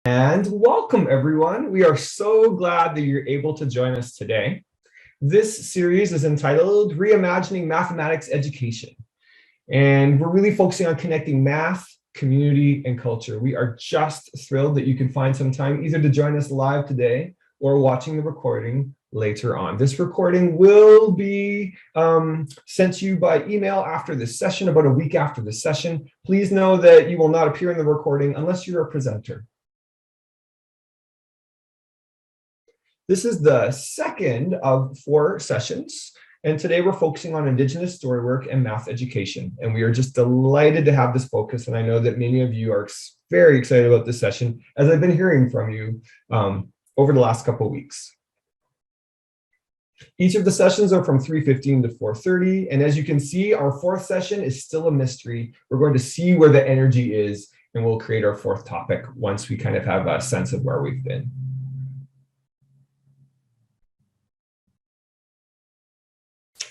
And welcome, everyone. We are so glad that you're able to join us today. This series is entitled Reimagining Mathematics Education. And we're really focusing on connecting math, community, and culture. We are just thrilled that you can find some time either to join us live today or watching the recording later on. This recording will be sent to you by email after this session, about a week after this session. Please know that you will not appear in the recording unless you're a presenter. This is the second of 4 sessions, and today we're focusing on Indigenous storywork and math education. And we are just delighted to have this focus, and I know that many of you are very excited about this session, as I've been hearing from you over the last couple of weeks. Each of the sessions are from 3:15 to 4:30, and as you can see, our 4th session is still a mystery. We're going to see where the energy is, and we'll create our 4th topic once we kind of have a sense of where we've been.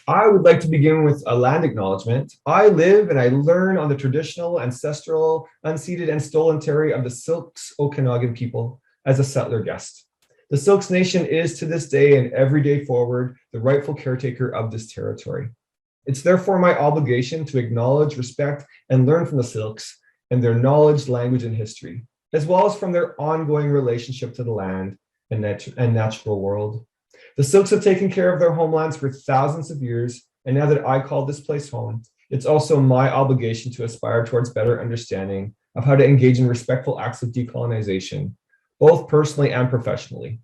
I would like to begin with a land acknowledgement. I live and I learn on the traditional, ancestral, unceded, and stolen territory of the Syilx Okanagan people as a settler guest. The Syilx Nation is to this day and every day forward the rightful caretaker of this territory. It's therefore my obligation to acknowledge, respect, and learn from the Syilx and their knowledge, language, and history, as well as from their ongoing relationship to the land and natural world. The Syilx have taken care of their homelands for thousands of years, and now that I call this place home, it's also my obligation to aspire towards better understanding of how to engage in respectful acts of decolonization, both personally and professionally.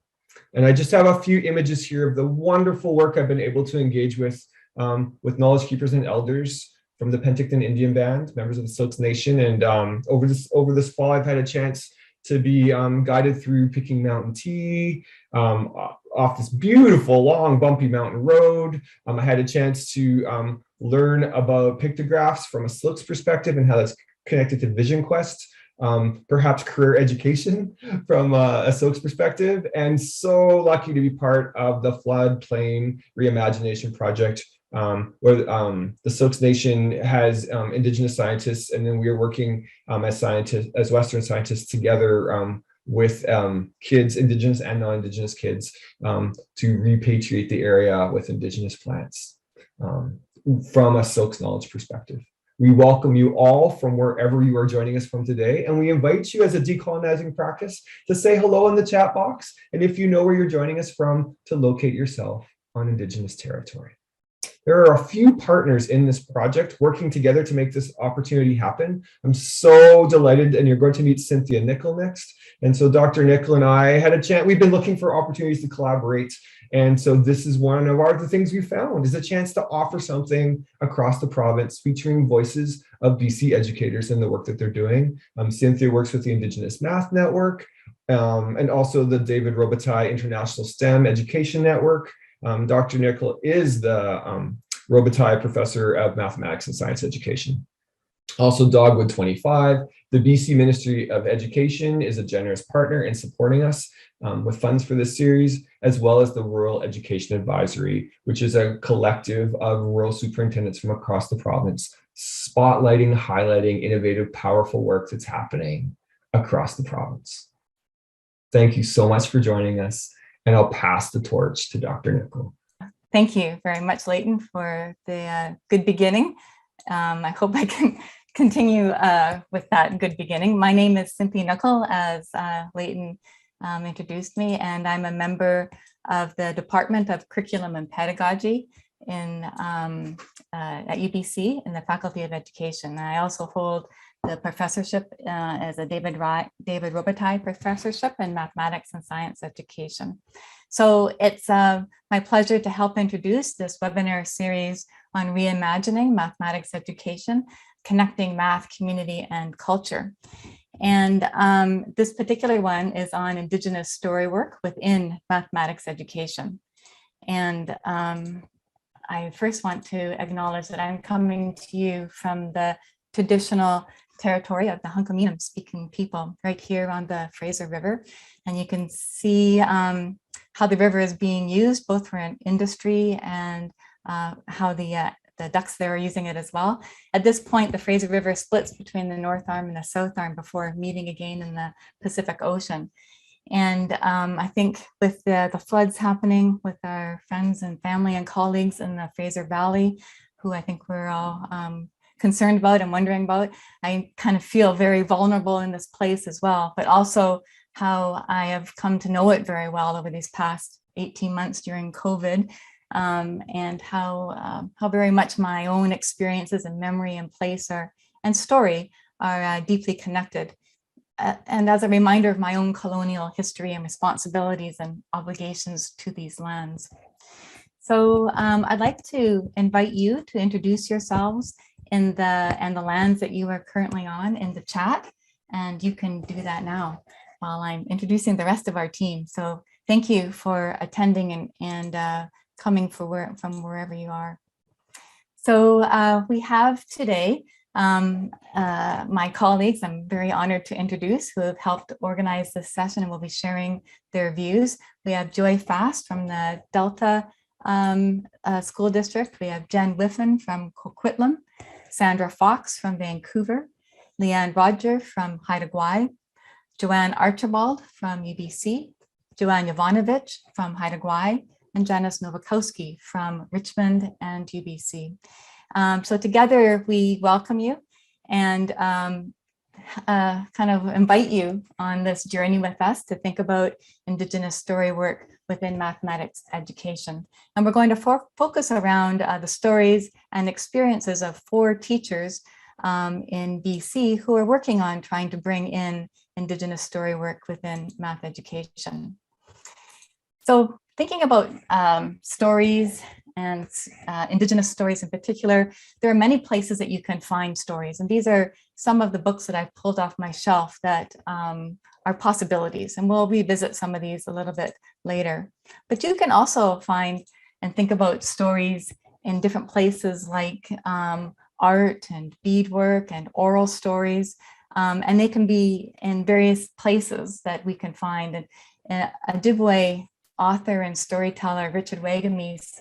And I just have a few images here of the wonderful work I've been able to engage with knowledge keepers and elders from the Penticton Indian Band, members of the Syilx Nation. And over this fall, I've had a chance to be guided through picking mountain tea, off this beautiful, long, bumpy mountain road. I had a chance to learn about pictographs from a Syilx perspective and how that's connected to Vision Quest, perhaps career education from a Syilx perspective, and so lucky to be part of the Floodplain Reimagination Project, where the Syilx Nation has Indigenous scientists, and then we are working as Western scientists together with kids, Indigenous and non-Indigenous kids, to repatriate the area with Indigenous plants from a Syilx knowledge perspective. We welcome you all from wherever you are joining us from today, and we invite you as a decolonizing practice to say hello in the chat box, and if you know where you're joining us from, to locate yourself on Indigenous territory. There are a few partners in this project working together to make this opportunity happen. I'm so delighted, and you're going to meet Cynthia Nicol next. And so Dr. Nicol and I had a chance, we've been looking for opportunities to collaborate. And so this is one of the things we found, is a chance to offer something across the province featuring voices of BC educators and the work that they're doing. Cynthia works with the Indigenous Math Network and also the David Robitaille International STEM Education Network. Dr. Nicol is the Robitaille Professor of Mathematics and Science Education. Also, Dogwood 25, the BC Ministry of Education, is a generous partner in supporting us with funds for this series, as well as the Rural Education Advisory, which is a collective of rural superintendents from across the province, spotlighting, highlighting innovative, powerful work that's happening across the province. Thank you so much for joining us, and I'll pass the torch to Dr. Nicol. Thank you very much, Leyton, for the good beginning. I hope I can continue with that good beginning. My name is Cynthia Nicol, as Leyton introduced me, and I'm a member of the Department of Curriculum and Pedagogy at UBC in the Faculty of Education. And I also hold the professorship as a David Robitaille Professorship in Mathematics and Science Education. So it's my pleasure to help introduce this webinar series on reimagining mathematics education, connecting math, community, and culture. And this particular one is on Indigenous storywork within mathematics education. And I first want to acknowledge that I'm coming to you from the traditional territory of the Hunkaminam speaking people right here on the Fraser River. And you can see how the river is being used both for an industry and how the the ducks there are using it as well. At this point, the Fraser River splits between the North Arm and the South Arm before meeting again in the Pacific Ocean. And I think with the floods happening with our friends and family and colleagues in the Fraser Valley, who I think we're all concerned about and wondering about, I kind of feel very vulnerable in this place as well, but also how I have come to know it very well over these past 18 months during COVID, and how very much my own experiences and memory and place and story are deeply connected. And as a reminder of my own colonial history and responsibilities and obligations to these lands. So I'd like to invite you to introduce yourselves and the lands that you are currently on in the chat, and you can do that now while I'm introducing the rest of our team. So thank you for attending and coming from wherever you are. So we have today my colleagues I'm very honored to introduce, who have helped organize this session and will be sharing their views. We have Joy Fast from the Delta School District. We have Jen Whiffin from Coquitlam, Sandra Fox from Vancouver, Leanne Rodger from Haida Gwaii, Joanne Archibald from UBC, Joanna Yovanovich from Haida Gwaii, and Janice Novakowski from Richmond and UBC. So together we welcome you and kind of invite you on this journey with us to think about Indigenous story work within mathematics education. And we're going to focus around the stories and experiences of 4 teachers in BC who are working on trying to bring in Indigenous story work within math education. So thinking about stories and Indigenous stories in particular, there are many places that you can find stories. And these are some of the books that I've pulled off my shelf that are possibilities. And we'll revisit some of these a little bit later. But you can also find and think about stories in different places like art and beadwork and oral stories. And they can be in various places that we can find. And a Ojibwe author and storyteller, Richard Wagamese,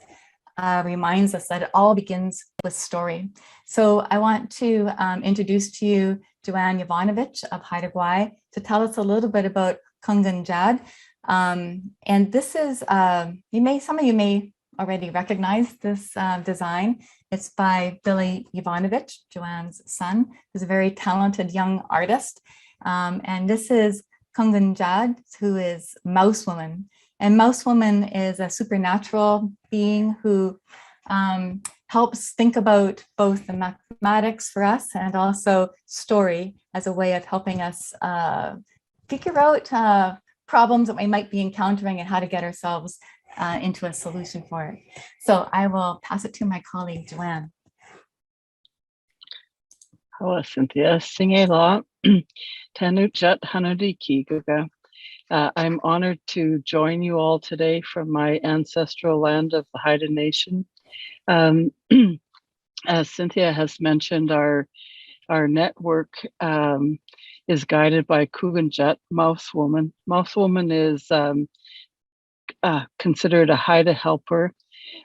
reminds us that it all begins with story. So I want to introduce to you Joanna Yovanovich of Haida Gwaii to tell us a little bit about Kugann Jaad. And this is, some of you may already recognize this design. It's by Billy Yovanovich, Joanne's son, who's a very talented young artist. And this is Kugann Jaad, who is Mouse Woman. And Mouse Woman is a supernatural being who helps think about both the mathematics for us and also story as a way of helping us figure out problems that we might be encountering and how to get ourselves into a solution for it. So I will pass it to my colleague, Joanne. Hello, Cynthia. Singela, Tanujat Hanudiki Guga. I'm honored to join you all today from my ancestral land of the Haida Nation. As Cynthia has mentioned, our network is guided by Kugann Jaad, Mouse Woman. Mouse Woman is considered a Haida helper,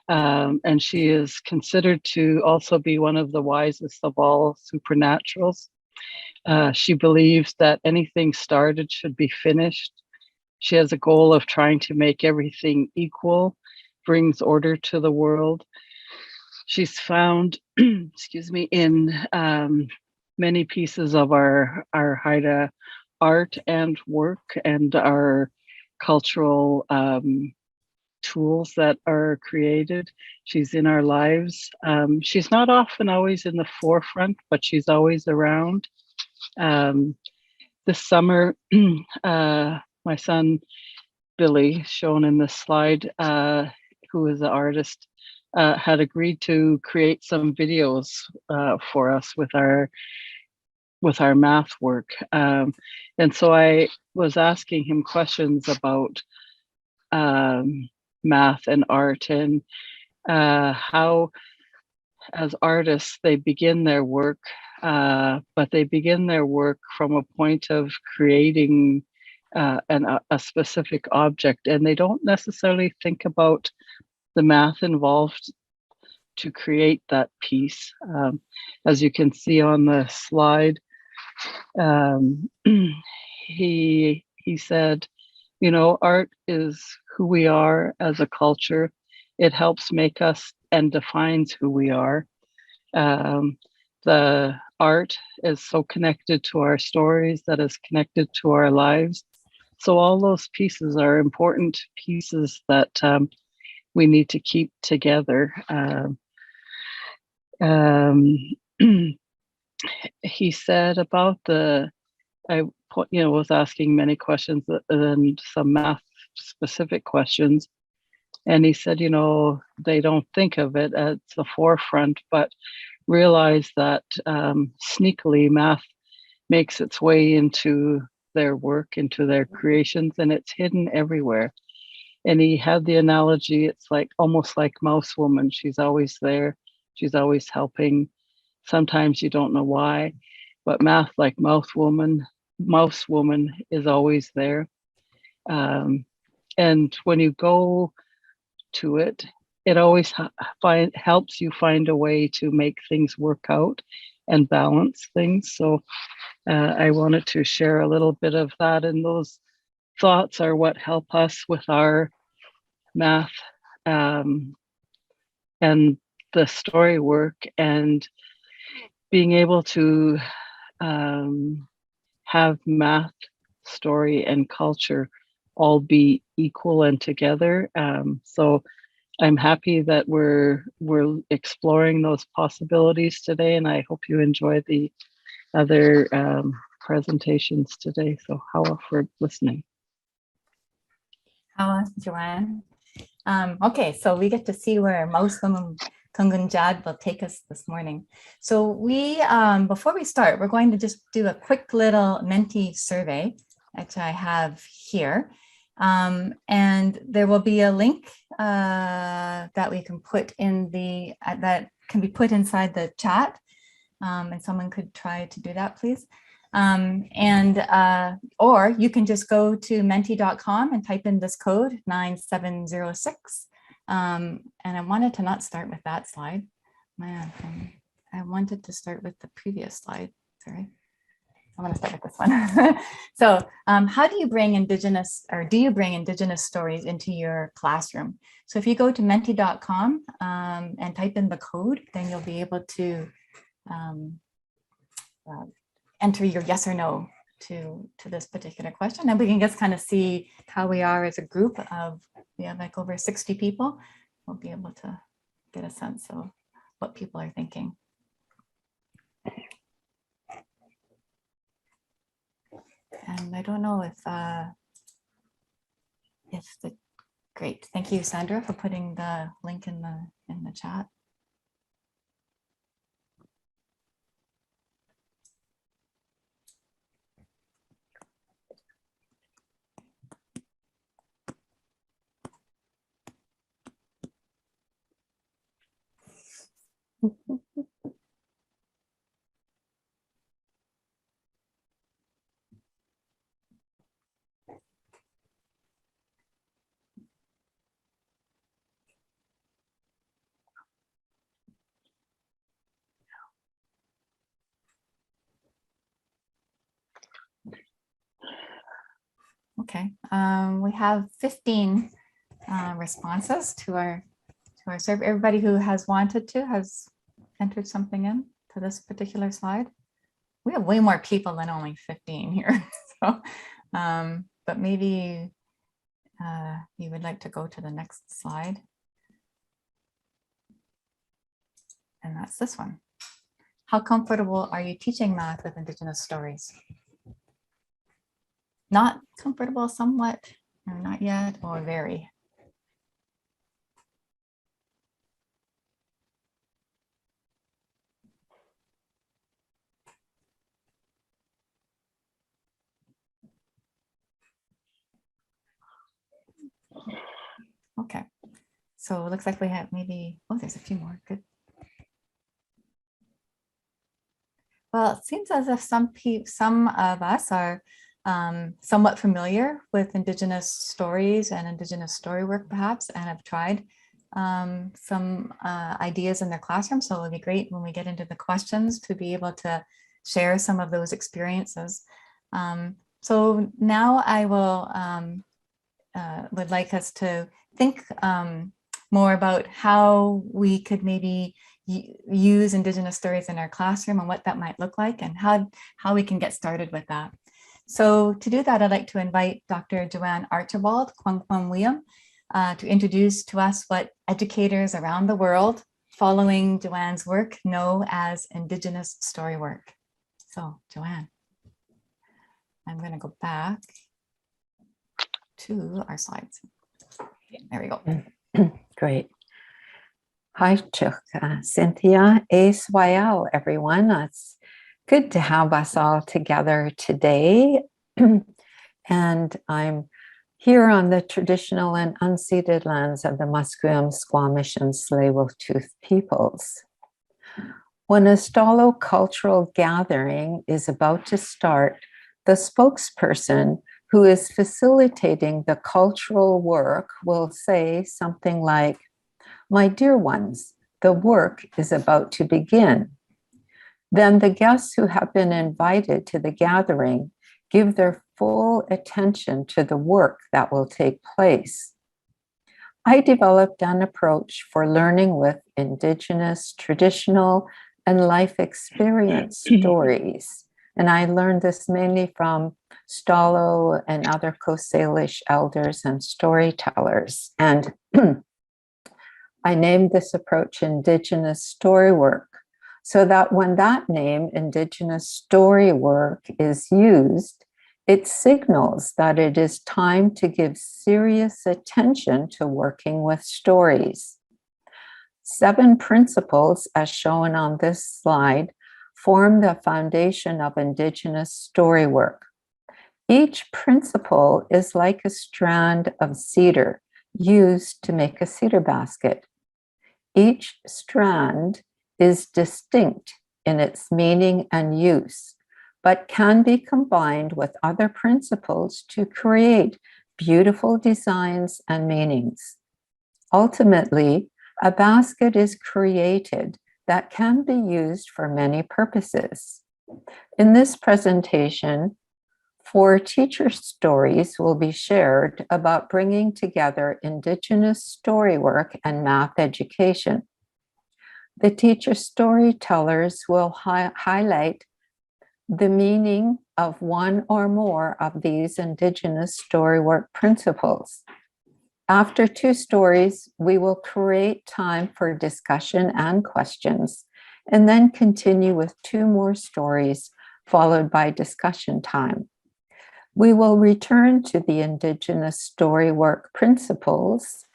and she is considered to also be one of the wisest of all supernaturals. She believes that anything started should be finished. She has a goal of trying to make everything equal, brings order to the world. She's found, excuse me, in many pieces of our Haida art and work and our cultural tools that are created. She's in our lives. She's not often always in the forefront, but she's always around. This summer, my son, Billy, shown in this slide, who is an artist, had agreed to create some videos for us with our math work. And so I was asking him questions about math and art and how, as artists, they begin their work, but they begin their work from a point of creating a specific object, and they don't necessarily think about the math involved to create that piece. As you can see on the slide, he said, you know, art is who we are as a culture. It helps make us and defines who we are. The art is so connected to our stories, that is connected to our lives. So all those pieces are important pieces that we need to keep together. He said about was asking many questions and some math specific questions. And he said, you know, they don't think of it at the forefront, but realize that sneakily math makes its way into their work, into their creations, and it's hidden everywhere. And he had the analogy, it's like almost like Mouse Woman. She's always there. She's always helping. Sometimes you don't know why, but math, like Mouse Woman is always there. And when you go to it, it always helps you find a way to make things work out and balance things. So I wanted to share a little bit of that, and those thoughts are what help us with our math and the story work, and being able to have math, story, and culture all be equal and together. So I'm happy that we're exploring those possibilities today, and I hope you enjoy the other presentations today. So Hawa for listening. Hawa, Joanne. Okay, so we get to see where Muslim Kugann Jaad will take us this morning. So we, before we start, we're going to just do a quick little Menti survey, which I have here. And there will be a link that we can put in the, that can be put inside the chat. And someone could try to do that, please. Or you can just go to menti.com and type in this code 9706. And I wanted to not start with that slide. Man, I wanted to start with the previous slide. Sorry. I want to start with this one. So how do you bring Indigenous, or do you bring Indigenous stories into your classroom? So if you go to menti.com and type in the code, then you'll be able to enter your yes or no to this particular question. And we can just kind of see how we are as a group of, we have like over 60 people. We'll be able to get a sense of what people are thinking. And I don't know if great. Thank you, Sandra, for putting the link in the chat. Okay, we have 15 responses to our survey. Everybody who has wanted to has entered something in to this particular slide. We have way more people than only 15 here. So, but maybe you would like to go to the next slide. And that's this one. How comfortable are you teaching math with Indigenous stories? Not comfortable, somewhat, or not yet, or very. Okay, so it looks like we have maybe, oh, there's a few more, good. Well, it seems as if some of us are somewhat familiar with Indigenous stories and Indigenous story work, perhaps, and have tried some ideas in their classroom. So it'll be great when we get into the questions to be able to share some of those experiences. So now I will would like us to think more about how we could maybe use Indigenous stories in our classroom and what that might look like, and how we can get started with that. So to do that, I'd like to invite Dr. Joanne Archibald, Coquitlam, to introduce to us what educators around the world following Joanne's work know as Indigenous Storywork. So Joanne, I'm going to go back to our slides. There we go. Great. Hi, Chuck. Cynthia, Swayao, everyone. It's good to have us all together today. And I'm here on the traditional and unceded lands of the Musqueam, Squamish, and Tsleil-Waututh peoples. When a Stalo cultural gathering is about to start, the spokesperson who is facilitating the cultural work will say something like, "My dear ones, the work is about to begin." Then the guests who have been invited to the gathering give their full attention to the work that will take place. I developed an approach for learning with Indigenous, traditional, and life experience stories. And I learned this mainly from Stalo and other Coast Salish elders and storytellers. And I named this approach Indigenous Storywork, so that when that name, Indigenous Storywork, is used, it signals that it is time to give serious attention to working with stories. 7 principles, as shown on this slide, form the foundation of Indigenous Storywork. Each principle is like a strand of cedar used to make a cedar basket. Each strand is distinct in its meaning and use, but can be combined with other principles to create beautiful designs and meanings. Ultimately, a basket is created that can be used for many purposes. In this presentation, 4 teacher stories will be shared about bringing together Indigenous storywork and math education. The teacher storytellers will highlight the meaning of one or more of these Indigenous storywork principles. After 2 stories, we will create time for discussion and questions, and then continue with 2 more stories, followed by discussion time. We will return to the Indigenous storywork principles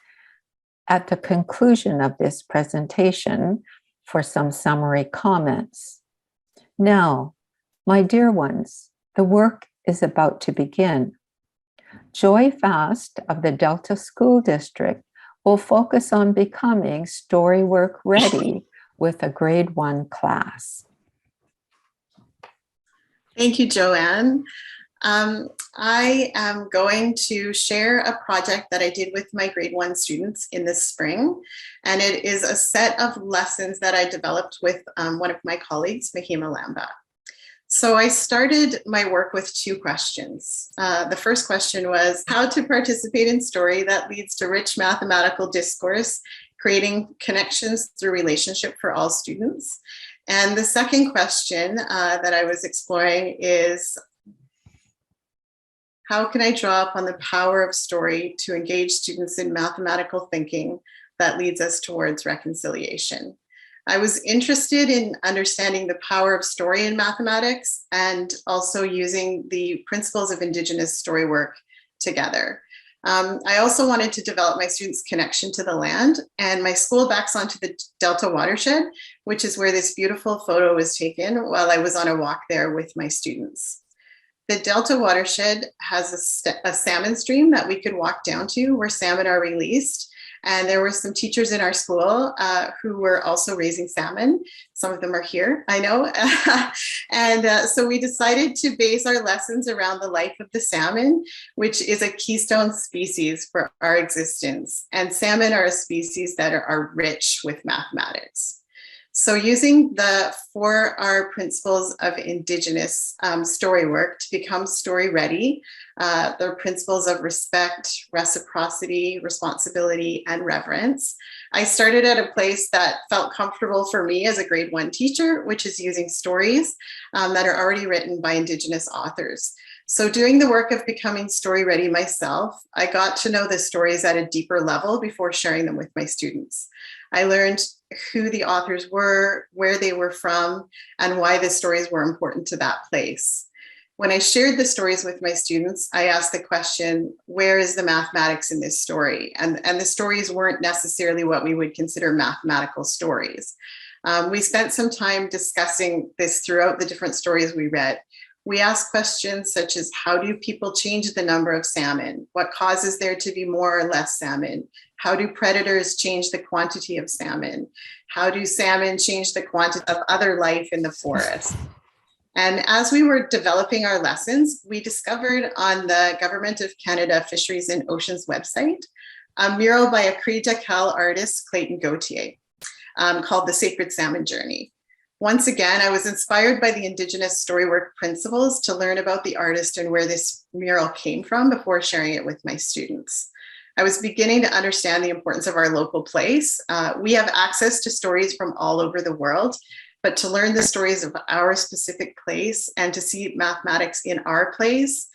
at the conclusion of this presentation for some summary comments. Now, my dear ones, the work is about to begin. Joy Fast of the Delta School District will focus on becoming storywork ready with a grade 1 class. Thank you, Joanne. I am going to share a project that I did with my grade 1 students in the spring, and it is a set of lessons that I developed with one of my colleagues, Mahima Lamba. So I started my work with 2 questions. The first question was how to participate in story that leads to rich mathematical discourse, creating connections through relationship for all students. And the second question that I was exploring is, how can I draw upon the power of story to engage students in mathematical thinking that leads us towards reconciliation? I was interested in understanding the power of story in mathematics and also using the principles of Indigenous storywork together. I also wanted to develop my students' connection to the land, and my school backs onto the Delta watershed, which is where this beautiful photo was taken while I was on a walk there with my students. The Delta watershed has a salmon stream that we could walk down to where salmon are released. And there were some teachers in our school who were also raising salmon. Some of them are here, I know. And so we decided to base our lessons around the life of the salmon, which is a keystone species for our existence. And salmon are a species that are rich with mathematics. So using the 4R principles of Indigenous storywork to become story ready, the principles of respect, reciprocity, responsibility, and reverence, I started at a place that felt comfortable for me as a grade 1 teacher, which is using stories that are already written by Indigenous authors. So doing the work of becoming story ready myself, I got to know the stories at a deeper level before sharing them with my students. I learned who the authors were, where they were from, and why the stories were important to that place. When I shared the stories with my students, I asked the question, where is the mathematics in this story? And the stories weren't necessarily what we would consider mathematical stories. We spent some time discussing this throughout the different stories we read. We asked questions such as, how do people change the number of salmon? What causes there to be more or less salmon? How do predators change the quantity of salmon? How do salmon change the quantity of other life in the forest? And as we were developing our lessons, we discovered on the Government of Canada Fisheries and Oceans website a mural by a Cree Dakel artist, Clayton Gauthier, called The Sacred Salmon Journey. Once again, I was inspired by the Indigenous Storywork principles to learn about the artist and where this mural came from before sharing it with my students. I was beginning to understand the importance of our local place. We have access to stories from all over the world, but to learn the stories of our specific place and to see mathematics in our place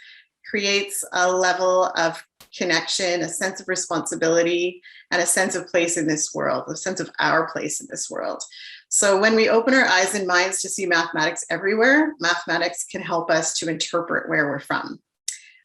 creates a level of connection, a sense of responsibility, and a sense of place in this world, a sense of our place in this world. So when we open our eyes and minds to see mathematics everywhere, mathematics can help us to interpret where we're from.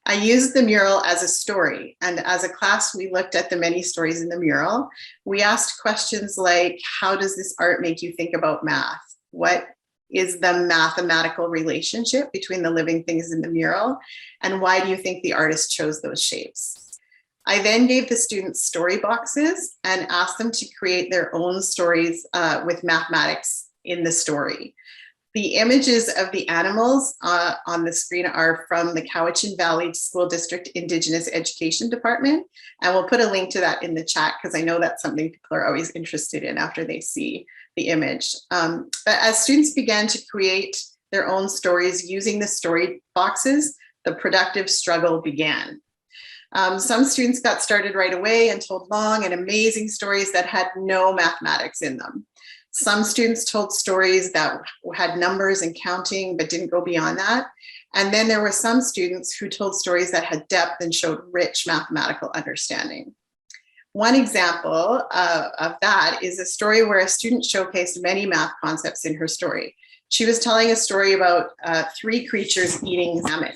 I used the mural as a story, and as a class, we looked at the many stories in the mural. We asked questions like, how does this art make you think about math? What is the mathematical relationship between the living things in the mural? And why do you think the artist chose those shapes? I then gave the students story boxes and asked them to create their own stories with mathematics in the story. The images of the animals on the screen are from the Cowichan Valley School District Indigenous Education Department. And we'll put a link to that in the chat because I know that's something people are always interested in after they see the image. But as students began to create their own stories using the story boxes, the productive struggle began. Some students got started right away and told long and amazing stories that had no mathematics in them. Some students told stories that had numbers and counting, but didn't go beyond that. And then there were some students who told stories that had depth and showed rich mathematical understanding. One example of that is a story where a student showcased many math concepts in her story. She was telling a story about 3 creatures eating salmon.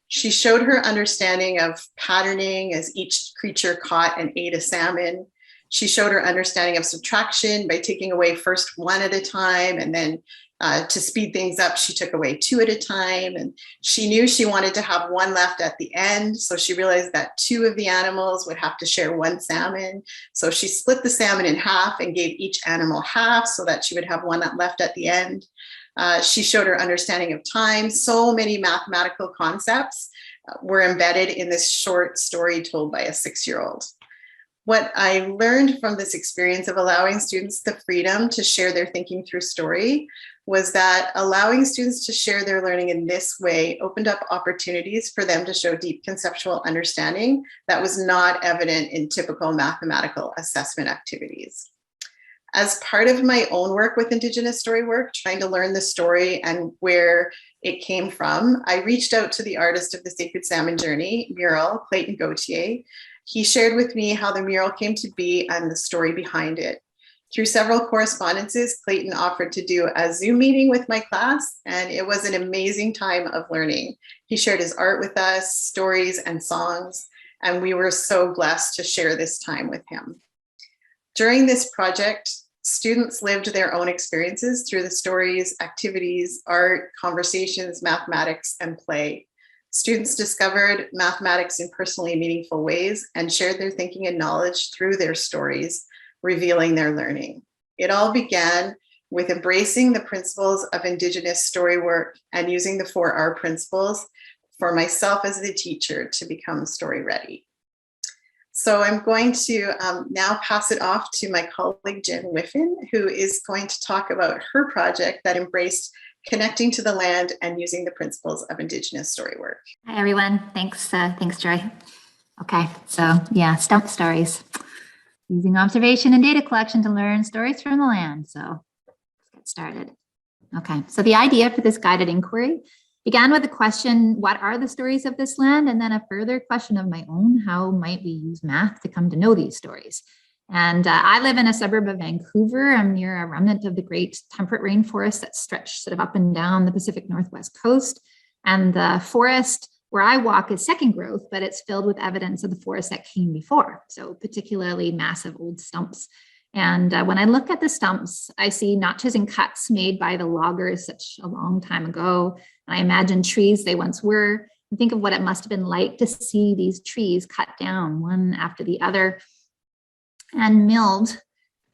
She showed her understanding of patterning as each creature caught and ate a salmon. She showed her understanding of subtraction by taking away first 1 at a time, and then to speed things up, she took away 2 at a time. And she knew she wanted to have 1 left at the end. So she realized that 2 of the animals would have to share 1 salmon. So she split the salmon in half and gave each animal half so that she would have 1 left at the end. She showed her understanding of time. So many mathematical concepts were embedded in this short story told by a 6-year-old. What I learned from this experience of allowing students the freedom to share their thinking through story was that allowing students to share their learning in this way opened up opportunities for them to show deep conceptual understanding that was not evident in typical mathematical assessment activities. As part of my own work with Indigenous Storywork, trying to learn the story and where it came from, I reached out to the artist of the Sacred Salmon Journey mural, Clayton Gauthier. He shared with me how the mural came to be and the story behind it. Through several correspondences, Clayton offered to do a Zoom meeting with my class, and it was an amazing time of learning. He shared his art with us, stories and songs, and we were so blessed to share this time with him. During this project, students lived their own experiences through the stories, activities, art, conversations, mathematics, and play. Students discovered mathematics in personally meaningful ways and shared their thinking and knowledge through their stories, revealing their learning. It all began with embracing the principles of Indigenous Storywork and using the 4R principles for myself as the teacher to become story ready. So I'm going to now pass it off to my colleague, Jen Whiffin, who is going to talk about her project that embraced connecting to the land and using the principles of Indigenous Storywork. Hi, everyone. Thanks, Joy. Okay, so yeah, stump stories. Using observation and data collection to learn stories from the land. So let's get started. Okay, so the idea for this guided inquiry began with the question, what are the stories of this land? And then a further question of my own, how might we use math to come to know these stories? And I live in a suburb of Vancouver. I'm near a remnant of the great temperate rainforest that stretch sort of up and down the Pacific Northwest coast. And the forest where I walk is second growth, but it's filled with evidence of the forest that came before. So particularly massive old stumps. And when I look at the stumps, I see notches and cuts made by the loggers such a long time ago. And I imagine trees they once were, and think of what it must have been like to see these trees cut down one after the other and milled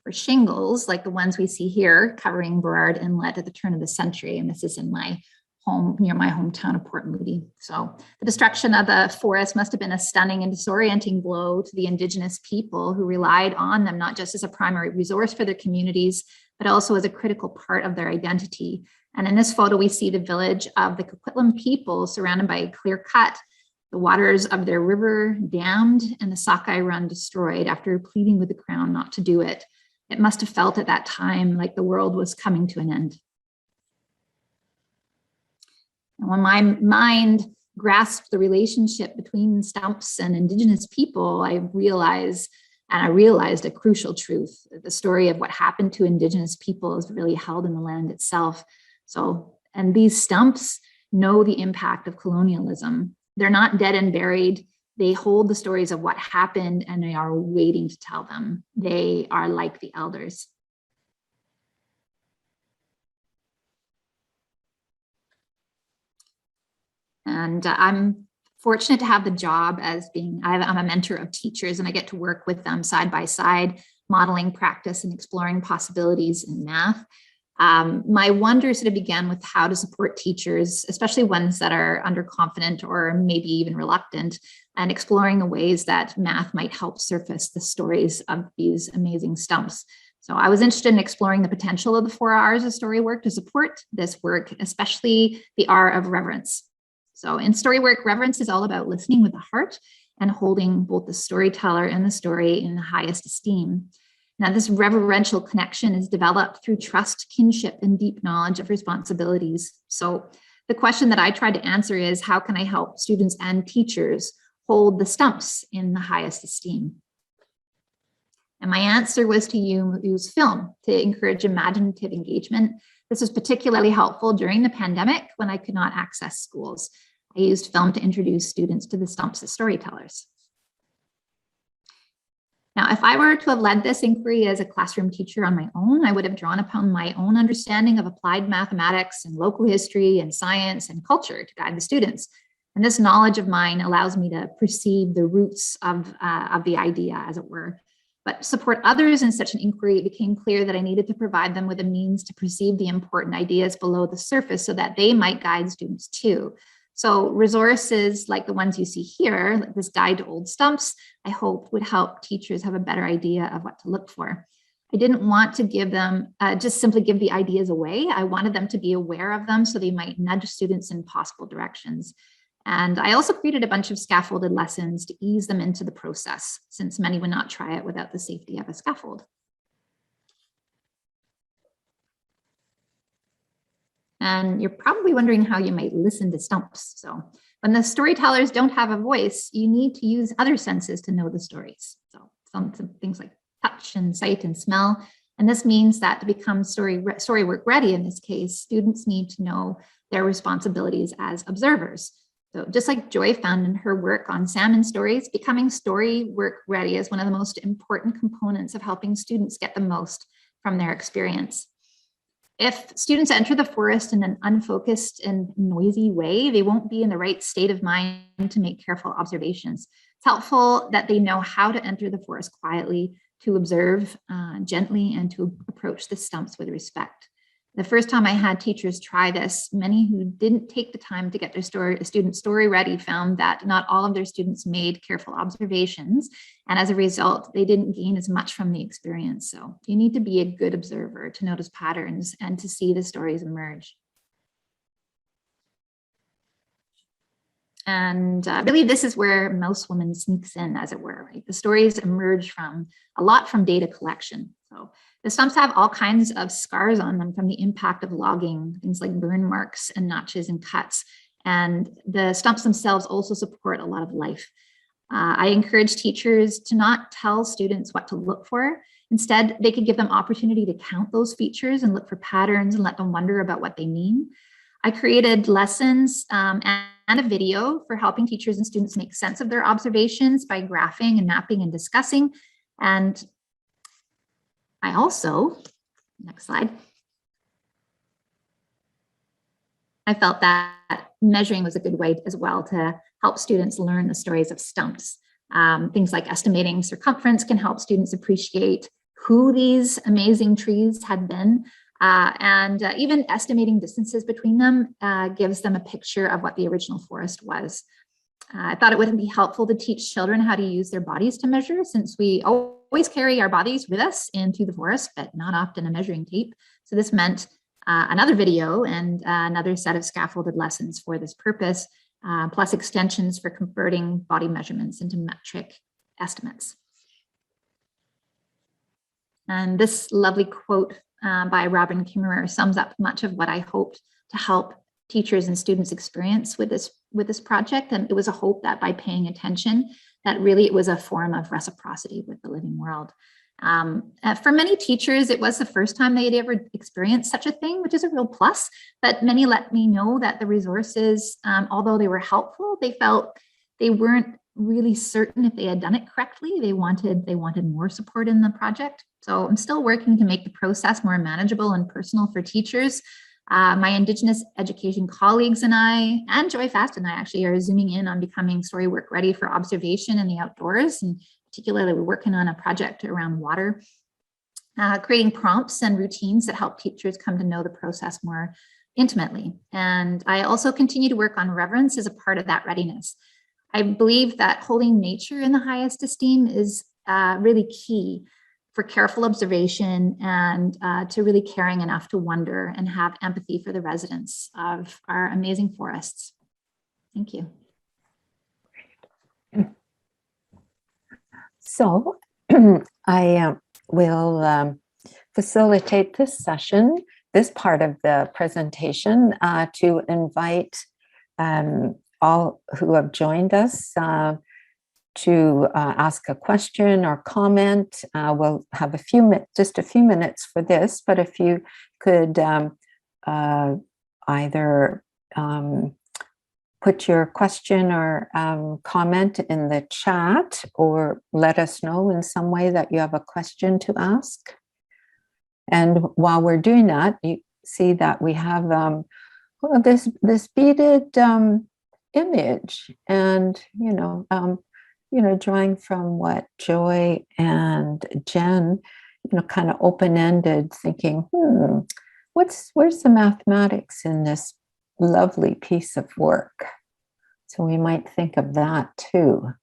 for shingles like the ones we see here covering Burrard Inlet at the turn of the century. And this is in my home, near my hometown of Port Moody. So the destruction of the forest must have been a stunning and disorienting blow to the Indigenous people who relied on them, not just as a primary resource for their communities, but also as a critical part of their identity. And in this photo, we see the village of the Coquitlam people surrounded by a clear cut, the waters of their river dammed, and the Sockeye Run destroyed after pleading with the Crown not to do it. It must have felt at that time like the world was coming to an end. And when my mind grasped the relationship between stumps and Indigenous people, I realized a crucial truth. The story of what happened to Indigenous people is really held in the land itself. So, and these stumps know the impact of colonialism. They're not dead and buried. They hold the stories of what happened and they are waiting to tell them. They are like the elders. And I'm fortunate to have the job as I'm a mentor of teachers, and I get to work with them side by side, modeling practice and exploring possibilities in math. My wonder sort of began with how to support teachers, especially ones that are underconfident or maybe even reluctant, and exploring the ways that math might help surface the stories of these amazing stumps. So I was interested in exploring the potential of the 4 R's of Storywork to support this work, especially the R of reverence. So in Storywork, reverence is all about listening with the heart and holding both the storyteller and the story in the highest esteem. Now, this reverential connection is developed through trust, kinship, and deep knowledge of responsibilities. So the question that I tried to answer is, how can I help students and teachers hold the stumps in the highest esteem? And my answer was to use film to encourage imaginative engagement. This was particularly helpful during the pandemic when I could not access schools. I used film to introduce students to the stumps as storytellers. Now, if I were to have led this inquiry as a classroom teacher on my own, I would have drawn upon my own understanding of applied mathematics and local history and science and culture to guide the students. And this knowledge of mine allows me to perceive the roots of the idea, as it were. But to support others in such an inquiry, it became clear that I needed to provide them with a means to perceive the important ideas below the surface so that they might guide students too. So resources like the ones you see here, like this guide to old stumps, I hope would help teachers have a better idea of what to look for. I didn't want to give them, just simply give the ideas away. I wanted them to be aware of them so they might nudge students in possible directions. And I also created a bunch of scaffolded lessons to ease them into the process, since many would not try it without the safety of a scaffold. And you're probably wondering how you might listen to stumps. So when the storytellers don't have a voice, you need to use other senses to know the stories. So some things like touch and sight and smell. And this means that to become Storywork ready in this case, students need to know their responsibilities as observers. So just like Joy found in her work on salmon stories, becoming Storywork ready is one of the most important components of helping students get the most from their experience. If students enter the forest in an unfocused and noisy way, they won't be in the right state of mind to make careful observations. It's helpful that they know how to enter the forest quietly, to observe gently, and to approach the stumps with respect. The first time I had teachers try this, many who didn't take the time to get their student story ready found that not all of their students made careful observations. And as a result, they didn't gain as much from the experience. So you need to be a good observer to notice patterns and to see the stories emerge. And really, this is where Mouse Woman sneaks in, as it were, right? The stories emerge from a lot from data collection. So the stumps have all kinds of scars on them from the impact of logging, things like burn marks and notches and cuts. And the stumps themselves also support a lot of life. I encourage teachers to not tell students what to look for. Instead, they could give them opportunity to count those features and look for patterns and let them wonder about what they mean. I created lessons and a video for helping teachers and students make sense of their observations by graphing and mapping and discussing. And I also, next slide, I felt that measuring was a good way as well to help students learn the stories of stumps. Things like estimating circumference can help students appreciate who these amazing trees had been. And even estimating distances between them gives them a picture of what the original forest was. I thought it would be helpful to teach children how to use their bodies to measure, since we always carry our bodies with us into the forest, but not often a measuring tape. So this meant another video and another set of scaffolded lessons for this purpose, plus extensions for converting body measurements into metric estimates. And this lovely quote by Robin Kimmerer sums up much of what I hoped to help teachers and students experience with this project. And it was a hope that by paying attention, that really it was a form of reciprocity with the living world. For many teachers, it was the first time they had ever experienced such a thing, which is a real plus. But many let me know that the resources, although they were helpful, they felt they weren't really certain if they had done it correctly. They wanted more support in the project. So I'm still working to make the process more manageable and personal for teachers. My Indigenous education colleagues and I, and Joy Fast and I actually are zooming in on becoming Storywork ready for observation in the outdoors. And particularly we're working on a project around water, creating prompts and routines that help teachers come to know the process more intimately. And I also continue to work on reverence as a part of that readiness. I believe that holding nature in the highest esteem is really key for careful observation and to really caring enough to wonder and have empathy for the residents of our amazing forests. Thank you. So I will facilitate this session, this part of the presentation, to invite all who have joined us to ask a question or comment. We'll have just a few minutes for this, but if you could either put your question or comment in the chat, or let us know in some way that you have a question to ask. And while we're doing that, you see that we have this beaded image, and drawing from what Joy and Jen, kind of open-ended, thinking, where's the mathematics in this lovely piece of work? So we might think of that too.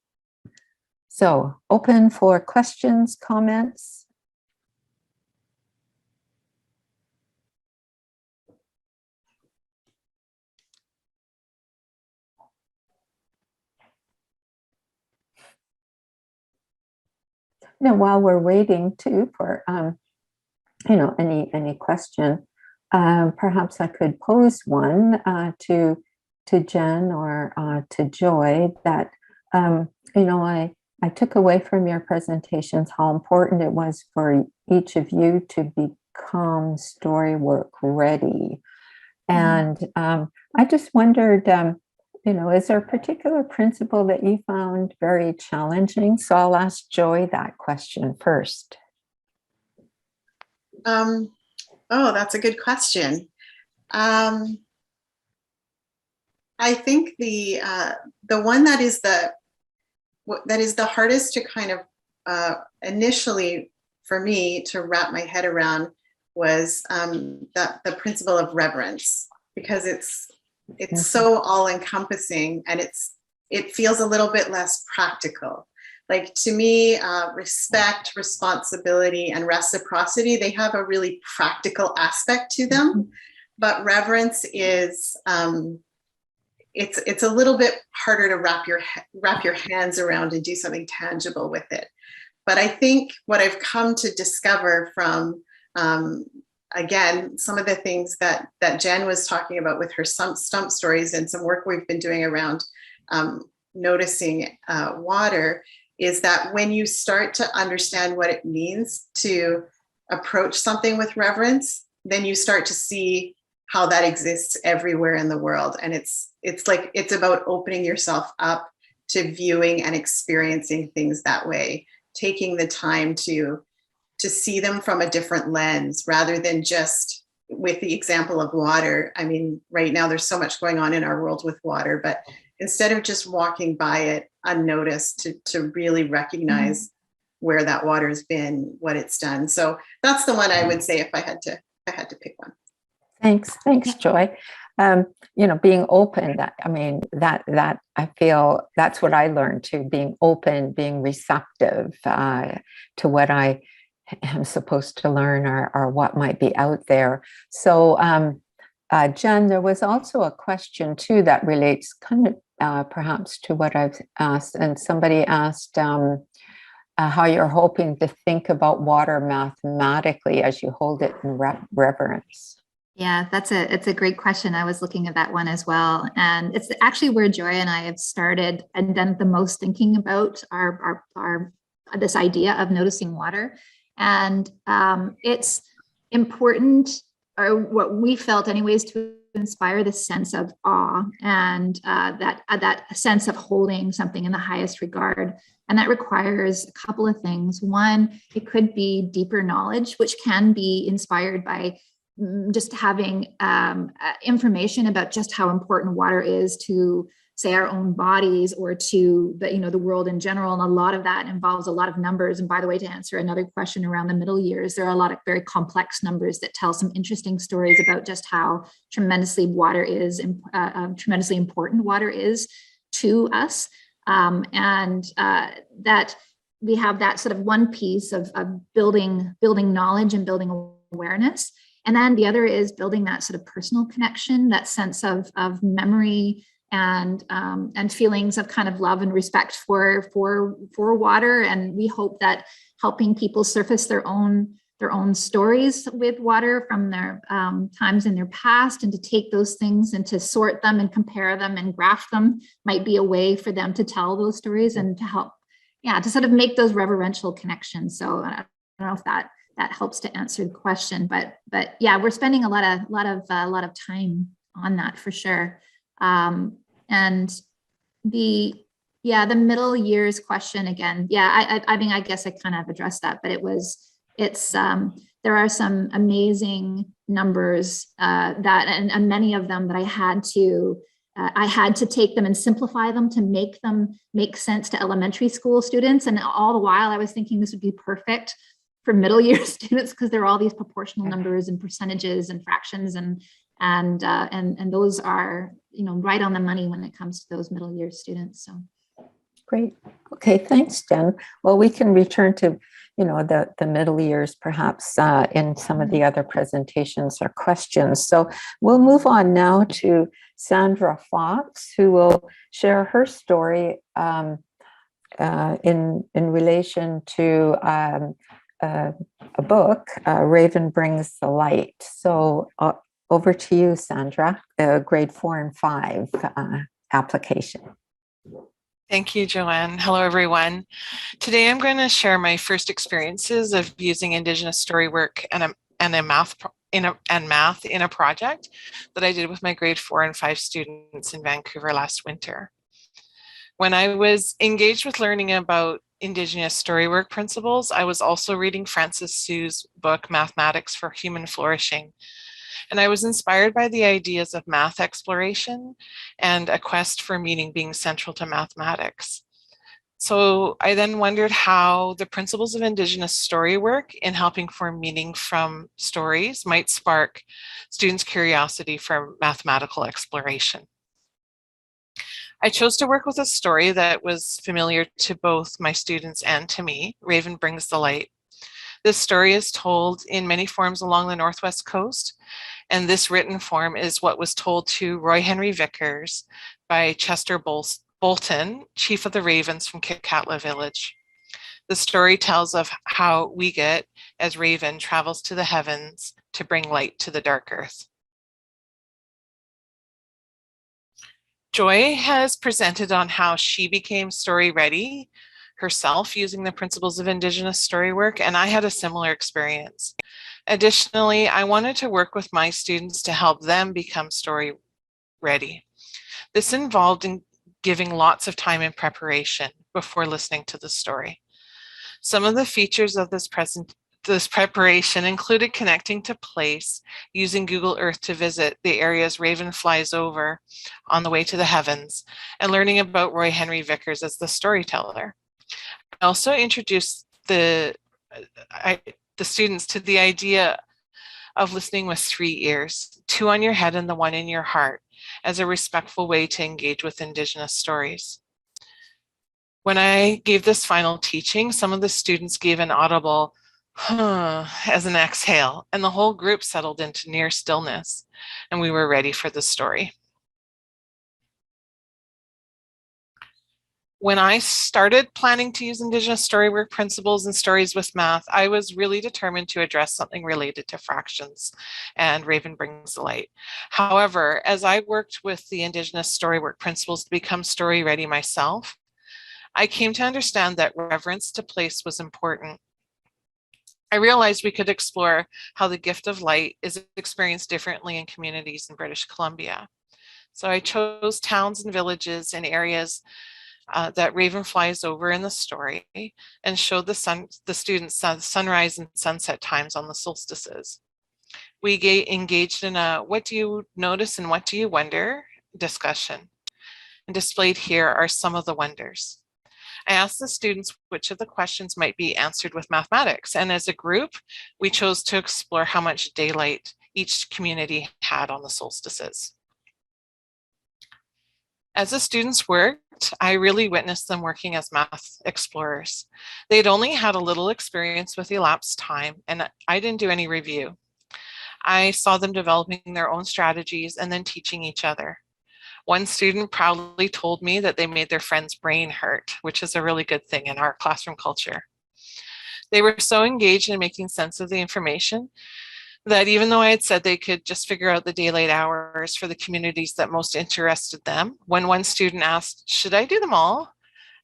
So open for questions, comments. Now, while we're waiting too for any question, perhaps I could pose one to Jen or to Joy that I took away from your presentations how important it was for each of you to become Storywork ready, and I just wondered. Is there a particular principle that you found very challenging? So I'll ask Joy that question first. Well, Oh, that's a good question. I think the one that is the hardest to kind of initially for me to wrap my head around was the principle of reverence, because it's so all encompassing, and it feels a little bit less practical. Like, to me, respect, responsibility, and reciprocity, they have a really practical aspect to them, but reverence is it's a little bit harder to wrap your hands around and do something tangible with it. But I think what I've come to discover from again, some of the things that Jen was talking about with her stump stories, and some work we've been doing around noticing water, is that when you start to understand what it means to approach something with reverence, then you start to see how that exists everywhere in the world. And it's about opening yourself up to viewing and experiencing things that way, taking the time to see them from a different lens, rather than just with the example of water. I mean, right now there's so much going on in our world with water, but instead of just walking by it unnoticed, to really recognize where that water has been, what it's done. So that's the one I would say if I had to pick one. Thanks, Joy. Being open, that I feel that's what I learned too, being open, being receptive to what I am supposed to learn, or what might be out there. So Jen, there was also a question too that relates kind of perhaps to what I've asked, and somebody asked how you're hoping to think about water mathematically as you hold it in reverence. Yeah, it's a great question. I was looking at that one as well. And it's actually where Joy and I have started and done the most thinking about our this idea of noticing water. And it's important, or what we felt anyways, to inspire this sense of awe, and that sense of holding something in the highest regard. And that requires a couple of things. One, it could be deeper knowledge, which can be inspired by just having information about just how important water is to, say, our own bodies, or to the world in general. And a lot of that involves a lot of numbers. And by the way, to answer another question around the middle years, there are a lot of very complex numbers that tell some interesting stories about just how tremendously tremendously important water is to us. And that we have that sort of one piece of building knowledge and building awareness. And then the other is building that sort of personal connection, that sense of memory and feelings of kind of love and respect for water. And we hope that helping people surface their own stories with water from their times in their past, and to take those things and to sort them and compare them and graph them might be a way for them to tell those stories and to help, to sort of make those reverential connections. So I don't know if that helps to answer the question, but yeah, we're spending a lot of time on that for sure. And the middle years question again. Yeah, I mean, I guess I kind of addressed that, but there are some amazing numbers that, and many of them that I had to take them and simplify them to make them make sense to elementary school students. And all the while I was thinking this would be perfect for middle year students, because there are all these proportional numbers and percentages and fractions, and those are right on the money when it comes to those middle year students. So great. Okay, thanks, Jen. Well, we can return to the middle years perhaps in some of the other presentations or questions. So we'll move on now to Sandra Fox, who will share her story in relation to a book, Raven Brings the Light. So over to you, Sandra, grade 4 and 5 application. Thank you, Joanne. Hello, everyone. Today, I'm going to share my first experiences of using Indigenous Storywork and math in a project that I did with my grade 4 and 5 students in Vancouver last winter. When I was engaged with learning about Indigenous Storywork principles, I was also reading Frances Sue's book, Mathematics for Human Flourishing. And I was inspired by the ideas of math exploration and a quest for meaning being central to mathematics. So I then wondered how the principles of Indigenous storywork in helping form meaning from stories might spark students' curiosity for mathematical exploration. I chose to work with a story that was familiar to both my students and to me, Raven Brings the Light. This story is told in many forms along the Northwest Coast, and this written form is what was told to Roy Henry Vickers by Chester Bolton, chief of the Ravens from Coquitlam village. The story tells of how Weegat, as Raven, travels to the heavens to bring light to the dark earth. Joy has presented on how she became story ready herself using the principles of Indigenous storywork, and I had a similar experience. Additionally, I wanted to work with my students to help them become story ready. This involved in giving lots of time in preparation before listening to the story. Some of the features of this preparation included connecting to place, using Google Earth to visit the areas Raven flies over on the way to the heavens, and learning about Roy Henry Vickers as the storyteller. I also introduced the students to the idea of listening with 3 ears, 2 on your head and the 1 in your heart, as a respectful way to engage with Indigenous stories. When I gave this final teaching, some of the students gave an audible as an exhale, and the whole group settled into near stillness, and we were ready for the story. When I started planning to use Indigenous storywork principles and stories with math, I was really determined to address something related to fractions and Raven Brings the Light. However, as I worked with the Indigenous storywork principles to become story ready myself, I came to understand that reverence to place was important. I realized we could explore how the gift of light is experienced differently in communities in British Columbia. So I chose towns and villages and areas that Raven flies over in the story, and showed the students sunrise and sunset times on the solstices. We engaged in a what do you notice and what do you wonder discussion. And displayed here are some of the wonders. I asked the students which of the questions might be answered with mathematics, and as a group, we chose to explore how much daylight each community had on the solstices. As the students worked, I really witnessed them working as math explorers. They'd only had a little experience with elapsed time, and I didn't do any review. I saw them developing their own strategies and then teaching each other. One student proudly told me that they made their friend's brain hurt, which is a really good thing in our classroom culture. They were so engaged in making sense of the information that even though I had said they could just figure out the daylight hours for the communities that most interested them, when one student asked, "Should I do them all?"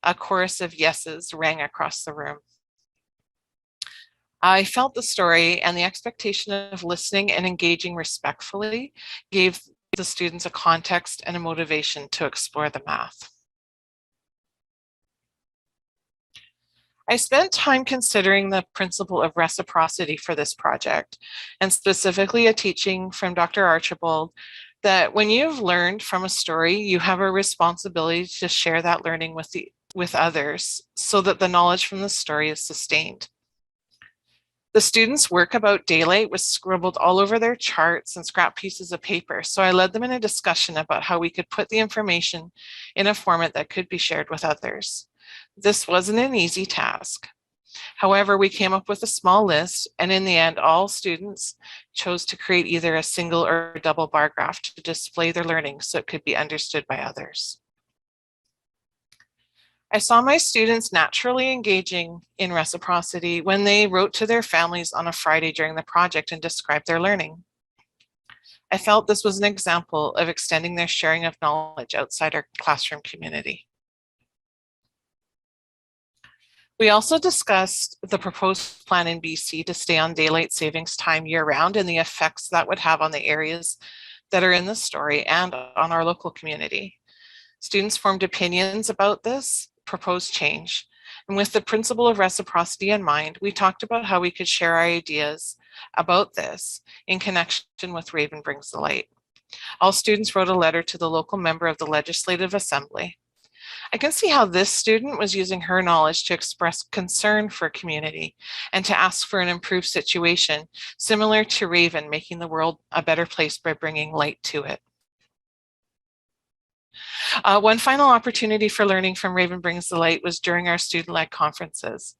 a chorus of yeses rang across the room. I felt the story and the expectation of listening and engaging respectfully gave the students a context and a motivation to explore the math. I spent time considering the principle of reciprocity for this project, and specifically a teaching from Dr. Archibald that when you've learned from a story, you have a responsibility to share that learning with others so that the knowledge from the story is sustained. The students' work about daylight was scribbled all over their charts and scrap pieces of paper, so I led them in a discussion about how we could put the information in a format that could be shared with others. This wasn't an easy task. However, we came up with a small list, and in the end, all students chose to create either a single or double bar graph to display their learning so it could be understood by others. I saw my students naturally engaging in reciprocity when they wrote to their families on a Friday during the project and described their learning. I felt this was an example of extending their sharing of knowledge outside our classroom community. We also discussed the proposed plan in BC to stay on daylight savings time year-round and the effects that would have on the areas that are in the story and on our local community. Students formed opinions about this proposed change. And with the principle of reciprocity in mind, we talked about how we could share our ideas about this in connection with Raven Brings the Light. All students wrote a letter to the local member of the Legislative Assembly. I can see how this student was using her knowledge to express concern for community and to ask for an improved situation, similar to Raven making the world a better place by bringing light to it. One final opportunity for learning from Raven Brings the Light was during our student-led conferences.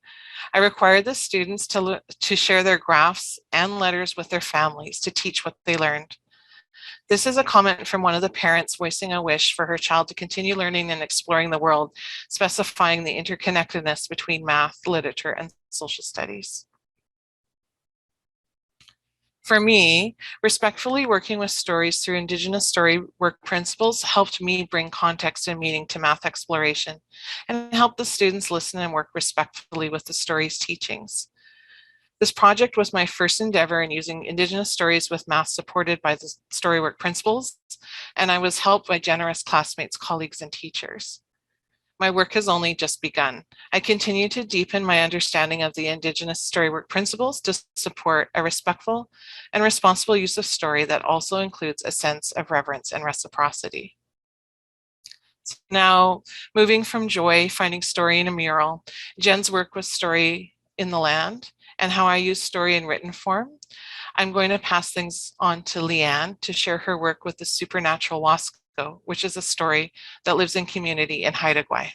I required the students to share their graphs and letters with their families to teach what they learned. This is a comment from one of the parents voicing a wish for her child to continue learning and exploring the world, specifying the interconnectedness between math, literature, and social studies. For me, respectfully working with stories through Indigenous Storywork principles helped me bring context and meaning to math exploration and help the students listen and work respectfully with the story's teachings. This project was my first endeavor in using Indigenous stories with math supported by the Storywork principles, and I was helped by generous classmates, colleagues, and teachers. My work has only just begun. I continue to deepen my understanding of the Indigenous Storywork principles to support a respectful and responsible use of story that also includes a sense of reverence and reciprocity. So now, moving from joy, finding story in a mural, Jen's work with story in the land, and how I use story in written form, I'm going to pass things on to Leanne to share her work with the supernatural Wasco, which is a story that lives in community in Haida, Gwaii.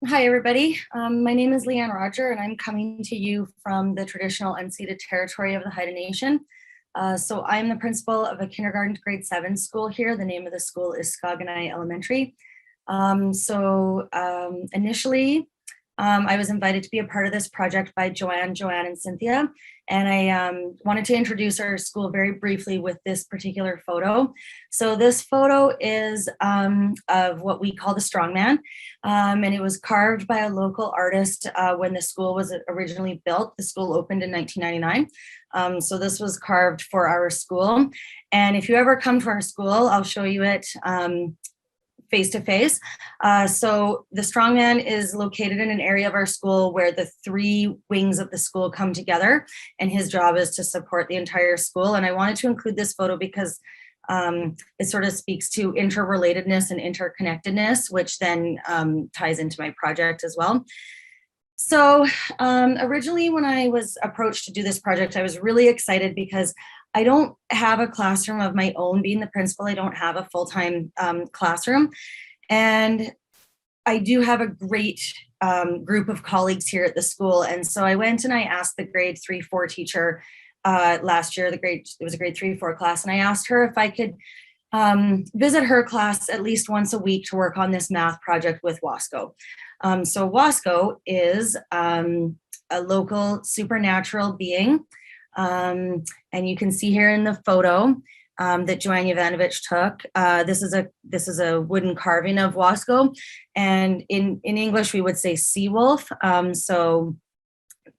Hi, everybody. My name is Leanne Rodger, and I'm coming to you from the traditional unceded territory of the Haida Nation. So I'm the principal of a kindergarten to grade 7 school here. The name of the school is Kugann Elementary. Initially, I was invited to be a part of this project by Joanne, and Cynthia, and I wanted to introduce our school very briefly with this particular photo. So this photo is of what we call the strongman, and it was carved by a local artist when the school was originally built. The school opened in 1999. So this was carved for our school. And if you ever come to our school, I'll show you it face to face. So the strongman is located in an area of our school where the 3 wings of the school come together, and his job is to support the entire school. And I wanted to include this photo because it sort of speaks to interrelatedness and interconnectedness, which then ties into my project as well. So originally when I was approached to do this project, I was really excited because I don't have a classroom of my own. Being the principal, I don't have a full-time classroom. And I do have a great group of colleagues here at the school. And so I went and I asked the grade 3-4 teacher last year, it was a grade 3-4 class, and I asked her if I could visit her class at least once a week to work on this math project with Wasco. So Wasco is a local supernatural being. And you can see here in the photo that Joanna Yovanovich took. This is a wooden carving of Wasco, and in English we would say sea wolf. So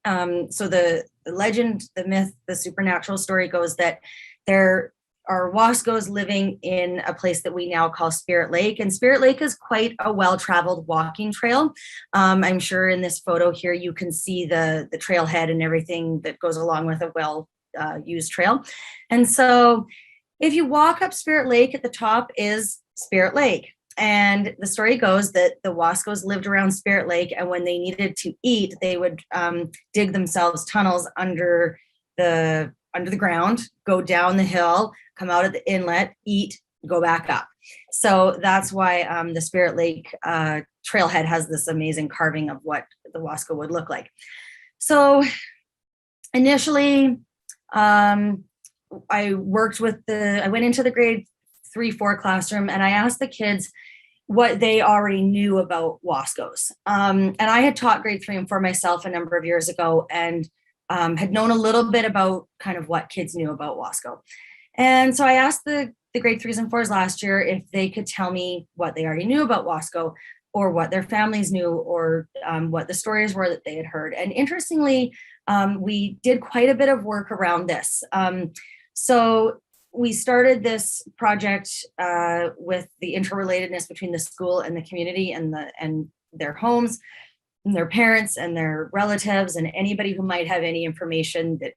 the legend, the myth, the supernatural story goes that there are Wascos living in a place that we now call Spirit Lake, and Spirit Lake is quite a well-traveled walking trail. I'm sure in this photo here you can see the trailhead and everything that goes along with a well-used trail. And so if you walk up Spirit Lake, at the top is Spirit Lake. And the story goes that the Wascos lived around Spirit Lake, and when they needed to eat, they would dig themselves tunnels under the ground, go down the hill, come out at the inlet, eat, go back up. So that's why the Spirit Lake trailhead has this amazing carving of what the Wasco would look like. So initially, I went into the grade 3-4 classroom, and I asked the kids what they already knew about Wascos. And I had taught grade 3 and 4 myself a number of years ago, and had known a little bit about kind of what kids knew about Wasco. And so I asked the grade 3s and 4s last year if they could tell me what they already knew about Wasco, or what their families knew, or what the stories were that they had heard. And interestingly, we did quite a bit of work around this. So we started this project with the interrelatedness between the school and the community and their homes and their parents and their relatives and anybody who might have any information that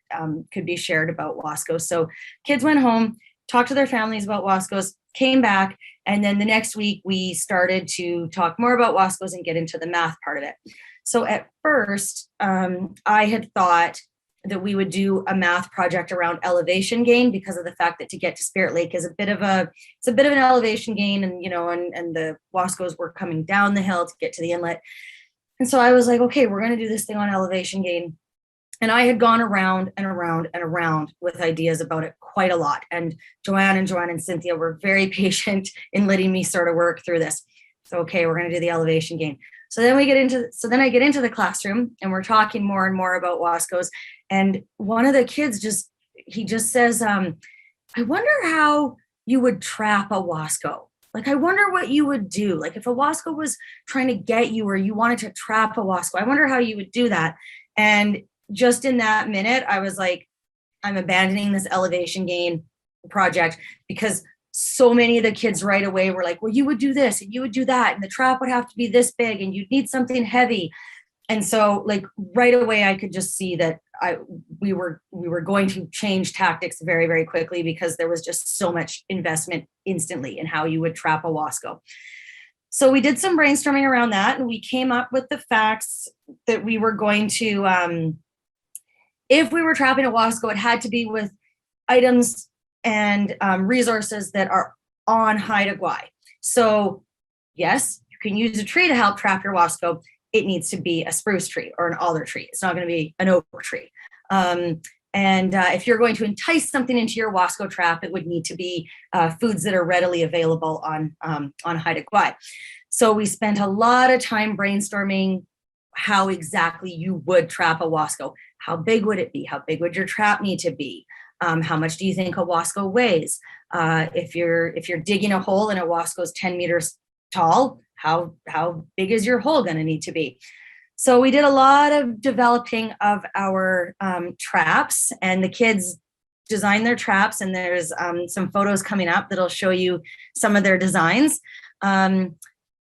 could be shared about Wasco. So kids went home, talked to their families about Wascos, came back, and then the next week we started to talk more about Wascos and get into the math part of it. So at first, I had thought that we would do a math project around elevation gain because of the fact that to get to Spirit Lake is a bit of an elevation gain, and and the Wascos were coming down the hill to get to the inlet. And so I was like, okay, we're going to do this thing on elevation gain. And I had gone around and around and around with ideas about it quite a lot. And Joanne and Cynthia were very patient in letting me sort of work through this. So, okay, we're going to do the elevation gain. So then I get into the classroom and we're talking more and more about Wascos. And one of the kids just says, I wonder how you would trap a Wasco. Like, I wonder what you would do. Like if a Wasco was trying to get you or you wanted to trap a Wasco, I wonder how you would do that. And just in that minute, I was like, I'm abandoning this elevation gain project because so many of the kids right away were like, well, you would do this and you would do that. And the trap would have to be this big and you'd need something heavy. And so like right away, I could just see that we were going to change tactics very, very quickly because there was just so much investment instantly in how you would trap a Wasco. So we did some brainstorming around that and we came up with the facts that we were going to, if we were trapping a Wasco, it had to be with items and resources that are on Haida Gwaii. So yes, you can use a tree to help trap your Wasco. It needs to be a spruce tree or an alder tree. It's not going to be an oak tree. And if you're going to entice something into your Wasco trap, it would need to be foods that are readily available on Haida Gwaii. So we spent a lot of time brainstorming how exactly you would trap a Wasco. How big would it be? How big would your trap need to be? How much do you think a Wasco weighs? If you're digging a hole and a Wasco is 10 meters tall, how big is your hole going to need to be? So we did a lot of developing of our traps, and the kids designed their traps, and there's some photos coming up that'll show you some of their designs.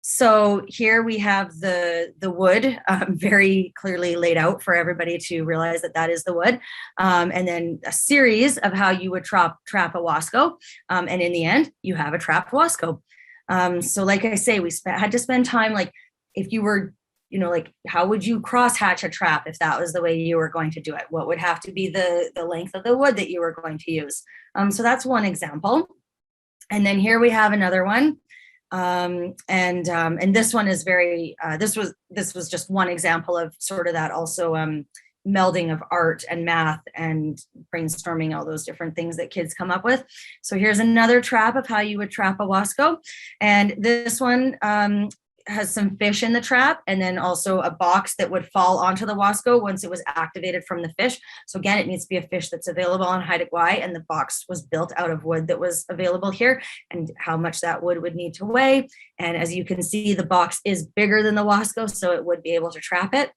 So here we have the wood very clearly laid out for everybody to realize that is the wood. And then a series of how you would trap a Wasco. And in the end, you have a trapped Wasco. So like I say, we had to spend time, like if you were, like how would you cross hatch a trap if that was the way you were going to do it? What would have to be the length of the wood that you were going to use? So that's one example. And then here we have another one. And this one is very, this was just one example of sort of that also melding of art and math and brainstorming all those different things that kids come up with. So here's another trap of how you would trap a Wasco. And this one has some fish in the trap and then also a box that would fall onto the Wasco once it was activated from the fish. So again, it needs to be a fish that's available on Haida Gwaii, and the box was built out of wood that was available here, and how much that wood would need to weigh. And as you can see, the box is bigger than the Wasco, so it would be able to trap it.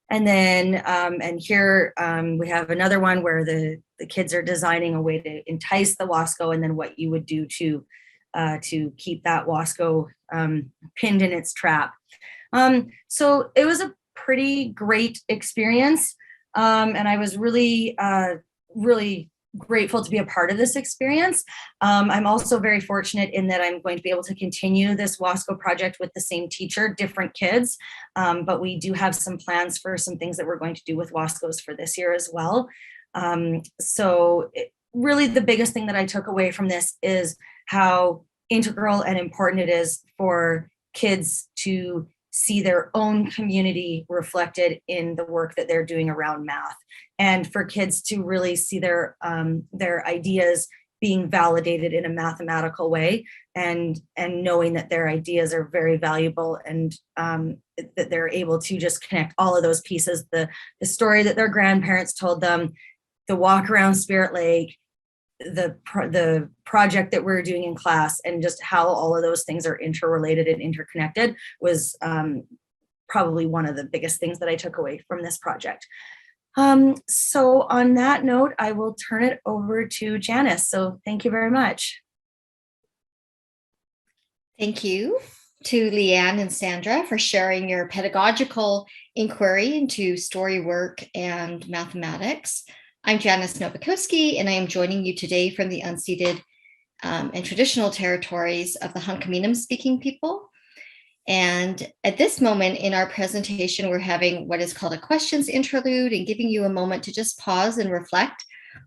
And then, and here we have another one where the kids are designing a way to entice the Wasco, and then what you would do to keep that Wasco pinned in its trap. So it was a pretty great experience. And I was really, really grateful to be a part of this experience. I'm also very fortunate in that I'm going to be able to continue this Wasco project with the same teacher, different kids, but we do have some plans for some things that we're going to do with Wascos for this year as well. Really the biggest thing that I took away from this is how integral and important it is for kids to see their own community reflected in the work that they're doing around math, and for kids to really see their ideas being validated in a mathematical way, and knowing that their ideas are very valuable, and that they're able to just connect all of those pieces, the story that their grandparents told them, the walk around Spirit Lake, the project that we're doing in class, and just how all of those things are interrelated and interconnected was probably one of the biggest things that I took away from this project. So on that note, I will turn it over to Janice. So thank you very much. Thank you to Leanne and Sandra for sharing your pedagogical inquiry into story work and mathematics. I'm Janice Novakowski, and I am joining you today from the unceded and traditional territories of the Hunkaminam speaking people. And at this moment in our presentation, we're having what is called a questions interlude and giving you a moment to just pause and reflect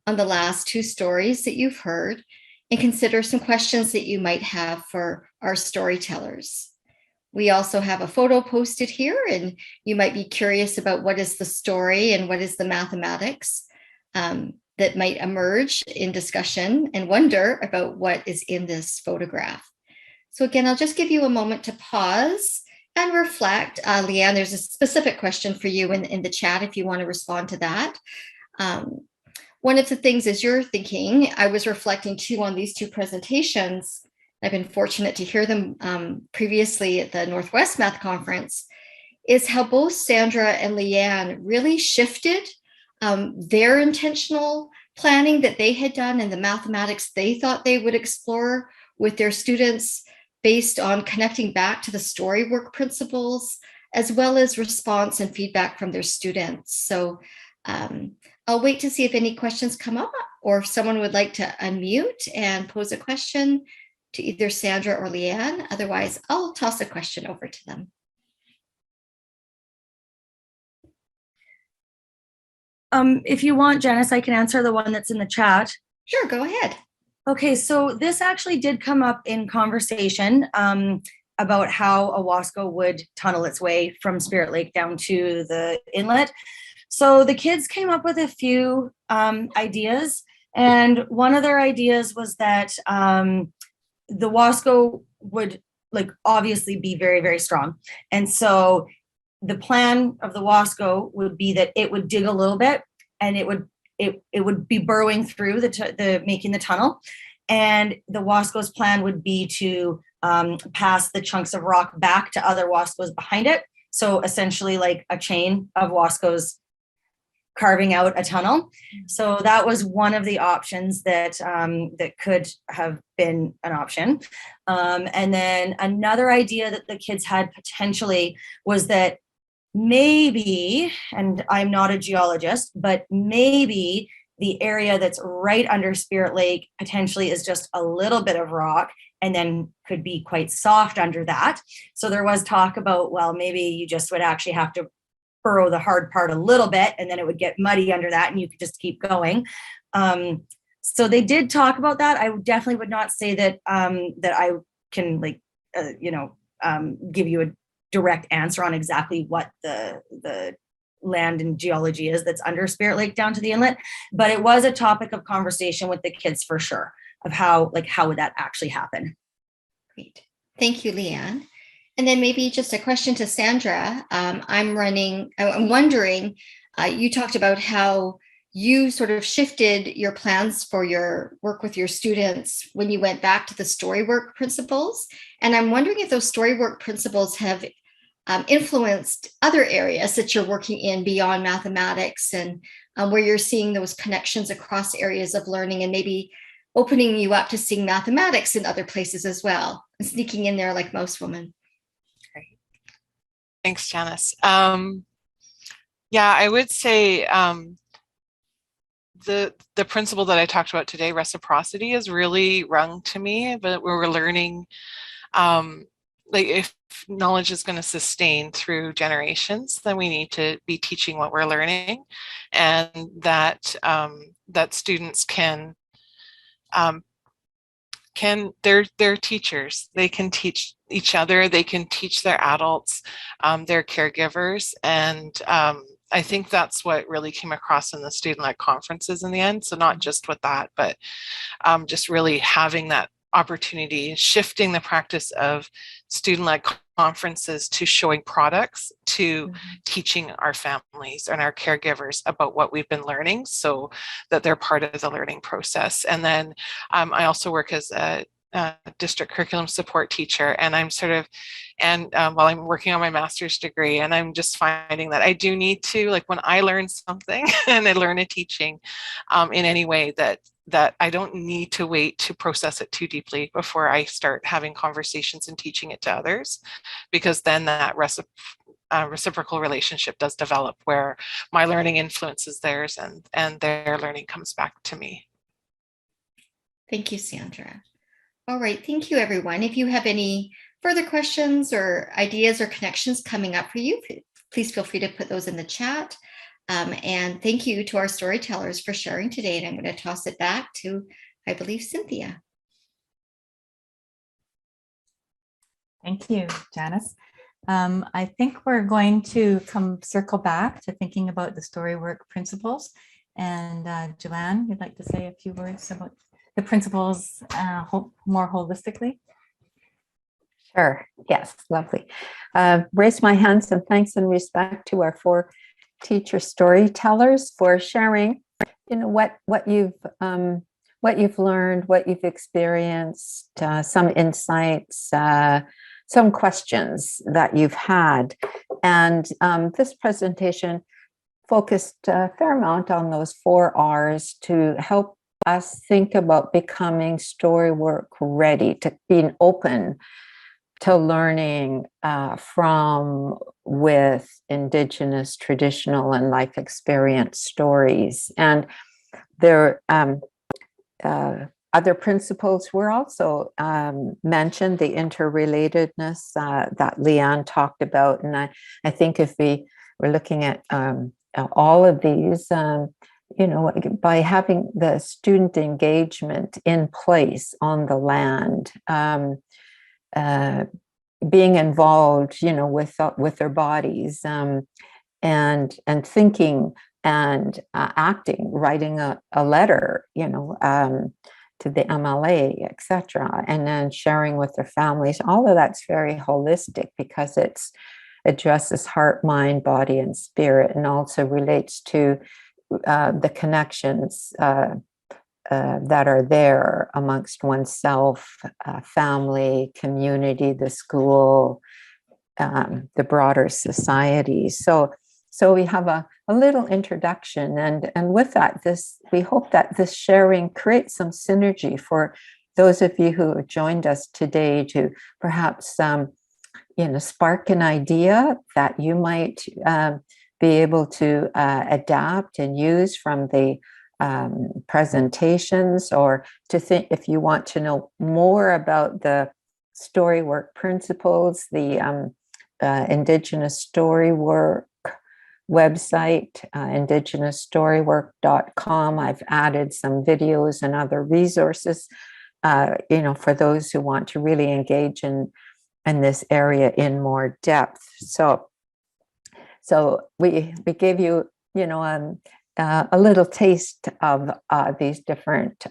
on the last two stories that you've heard and consider some questions that you might have for our storytellers. We also have a photo posted here, and you might be curious about what is the story and what is the mathematics that might emerge in discussion, and wonder about what is in this photograph. So again, I'll just give you a moment to pause and reflect. Leanne, there's a specific question for you in the chat if you want to respond to that. One of the things as you're thinking, I was reflecting too on these two presentations. I've been fortunate to hear them previously at the Northwest Math Conference, is how both Sandra and Leanne really shifted their intentional planning that they had done and the mathematics they thought they would explore with their students based on connecting back to the story work principles, as well as response and feedback from their students. So I'll wait to see if any questions come up, or if someone would like to unmute and pose a question to either Sandra or Leanne. Otherwise, I'll toss a question over to them. If you want, Janice, I can answer the one that's in the chat. Sure, go ahead. Okay, so this actually did come up in conversation about how a Wasco would tunnel its way from Spirit Lake down to the inlet. So the kids came up with a few ideas, and one of their ideas was that the Wasco would obviously be very, very strong. And so the plan of the Wasco would be that it would dig a little bit, and it would be burrowing through making the tunnel. And the Wasco's plan would be to pass the chunks of rock back to other Wascos behind it. So essentially like a chain of Wascos carving out a tunnel. So that was one of the options that that could have been an option. And then another idea that the kids had potentially was that maybe, and I'm not a geologist, but maybe the area that's right under Spirit Lake potentially is just a little bit of rock and then could be quite soft under that. So there was talk about, well, maybe you just would actually have to burrow the hard part a little bit and then it would get muddy under that and you could just keep going. So they did talk about that. I definitely would not say that that I can give you a direct answer on exactly what the land and geology is that's under Spirit Lake down to the inlet, but it was a topic of conversation with the kids for sure of how would that actually happen. Great, thank you, Leanne. And then maybe just a question to Sandra. I'm wondering, you talked about how you sort of shifted your plans for your work with your students when you went back to the story work principles. And I'm wondering if those story work principles have influenced other areas that you're working in beyond mathematics, and where you're seeing those connections across areas of learning and maybe opening you up to seeing mathematics in other places as well, and sneaking in there like most women. Great. Thanks, Janice. Yeah, I would say the principle that I talked about today, reciprocity, is really rung to me, but we're learning like if knowledge is going to sustain through generations, then we need to be teaching what we're learning, and that that students can they're teachers. They can teach each other. They can teach their adults, their caregivers, and I think that's what really came across in the student-led conferences in the end. So not just with that, but just really having that opportunity, shifting the practice of student-led conferences to showing products, to teaching our families and our caregivers about what we've been learning so that they're part of the learning process. And then I also work as a district curriculum support teacher, and I'm sort of, and while I'm working on my master's degree, and I'm just finding that I do need to, like, when I learn something and I learn a teaching in any way, that I don't need to wait to process it too deeply before I start having conversations and teaching it to others, because then that reciprocal relationship does develop where my learning influences theirs, and their learning comes back to me. Thank you, Sandra. All right, thank you, everyone. If you have any further questions or ideas or connections coming up for you, please feel free to put those in the chat. And thank you to our storytellers for sharing today. And I'm going to toss it back to, I believe, Cynthia. Thank you, Janice. I think we're going to circle back to thinking about the Storywork principles. And Joanne, you'd like to say a few words about the principles more holistically? Sure. Yes, lovely. Raise my hands and thanks and respect to our 4 teacher storytellers for sharing, what you've learned, what you've experienced, some insights, some questions that you've had. And this presentation focused a fair amount on those 4 R's to help us think about becoming Storywork ready, to being open to learning from, with Indigenous, traditional, and life experience stories. And there other principles were also mentioned, the interrelatedness that Leanne talked about. And I think if we were looking at all of these, by having the student engagement in place on the land, being involved, with their bodies, and thinking and acting, writing a letter, to the MLA, etc., and then sharing with their families. All of that's very holistic because it addresses heart, mind, body, and spirit, and also relates to the connections that are there amongst oneself, family, community, the school, the broader society. So we have a little introduction, and with that, we hope that this sharing creates some synergy for those of you who have joined us today to perhaps spark an idea that you might be able to adapt and use from the presentations, or to think, if you want to know more about the Storywork principles, the Indigenous Storywork website, indigenousstorywork.com. I've added some videos and other resources, for those who want to really engage in this area in more depth. So we gave you, a little taste of these different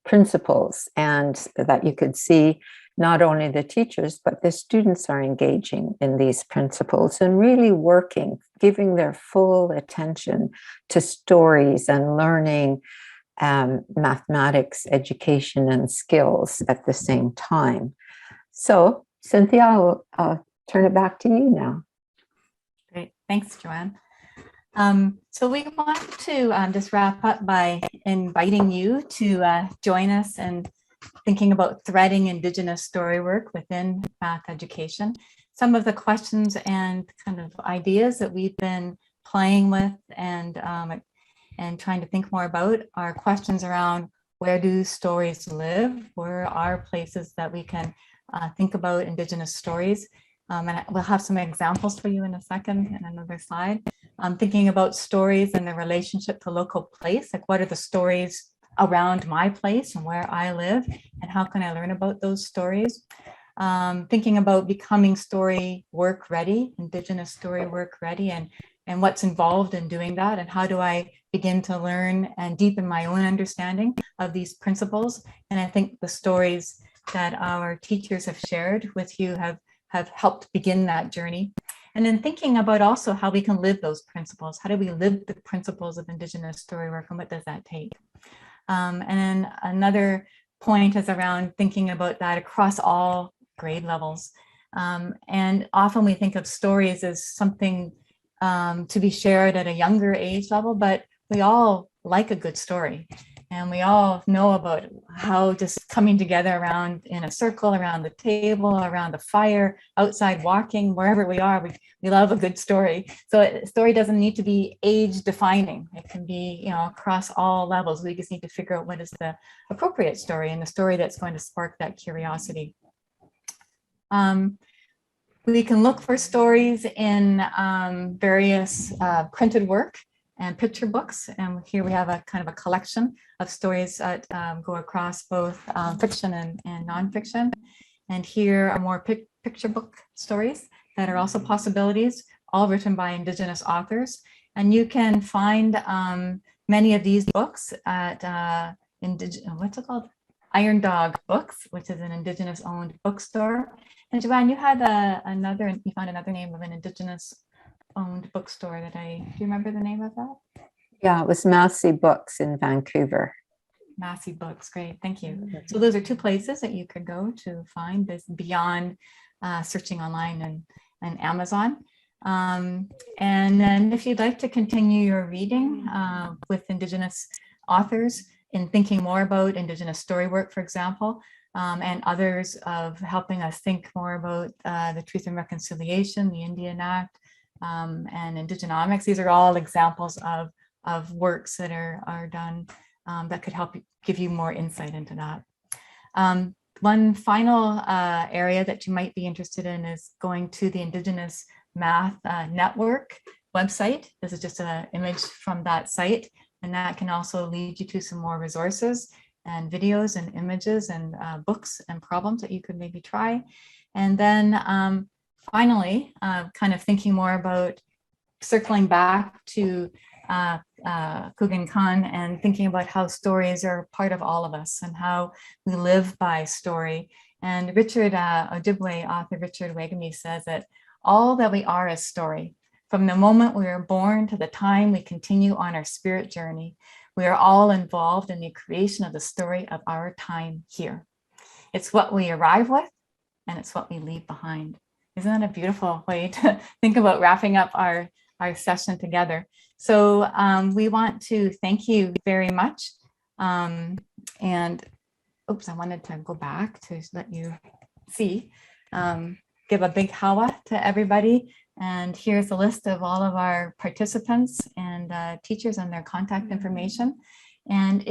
principles, and that you could see not only the teachers, but the students are engaging in these principles and really working, giving their full attention to stories and learning mathematics, education, and skills at the same time. So, Cynthia, I'll turn it back to you now. Great. Thanks, Joanne. So we want to just wrap up by inviting you to join us in thinking about threading Indigenous storywork within math education. Some of the questions and kind of ideas that we've been playing with and trying to think more about are questions around: where do stories live? Where are places that we can think about Indigenous stories? And we'll have some examples for you in a second in another slide. Thinking about stories and their relationship to local place, like what are the stories around my place and where I live, and how can I learn about those stories? Thinking about becoming Storywork ready, Indigenous Storywork ready, and what's involved in doing that, and how do I begin to learn and deepen my own understanding of these principles. And I think the stories that our teachers have shared with you have helped begin that journey. And then thinking about also how we can live those principles. How do we live the principles of Indigenous Storywork, and what does that take? And then another point is around thinking about that across all grade levels. And often we think of stories as something to be shared at a younger age level, but we all like a good story. And we all know about how just coming together around in a circle, around the table, around the fire, outside walking, wherever we are, we love a good story. So a story doesn't need to be age defining. It can be, across all levels. We just need to figure out what is the appropriate story and the story that's going to spark that curiosity. We can look for stories in various printed work and picture books. And here we have a kind of a collection of stories that go across both fiction and nonfiction. And here are more picture book stories that are also possibilities, all written by Indigenous authors. And you can find many of these books at what's it called? Iron Dog Books, which is an Indigenous owned bookstore. And Joanne, you had you found another name of an Indigenous owned bookstore do you remember the name of that? Yeah, it was Massey Books in Vancouver. Massey Books, great, thank you. So those are two places that you could go to find this beyond searching online and Amazon. And then if you'd like to continue your reading with Indigenous authors in thinking more about Indigenous Storywork, for example, and others of helping us think more about the Truth and Reconciliation, the Indian Act, and Indigenomics. These are all examples of works that are done that could help give you more insight into that. One final area that you might be interested in is going to the Indigenous Math Network website. This is just an image from that site, and that can also lead you to some more resources and videos and images and books and problems that you could maybe try. And then finally, kind of thinking more about circling back to Kugann Jaad and thinking about how stories are part of all of us and how we live by story. And Richard Ojibwe, author Richard Ojibwe, says that all that we are is story. From the moment we are born to the time we continue on our spirit journey, we are all involved in the creation of the story of our time here. It's what we arrive with, and it's what we leave behind. Isn't that a beautiful way to think about wrapping up our session together? So we want to thank you very much. And oops, I wanted to go back to let you see. Give a big hawa to everybody. And here's a list of all of our participants and teachers and their contact information. And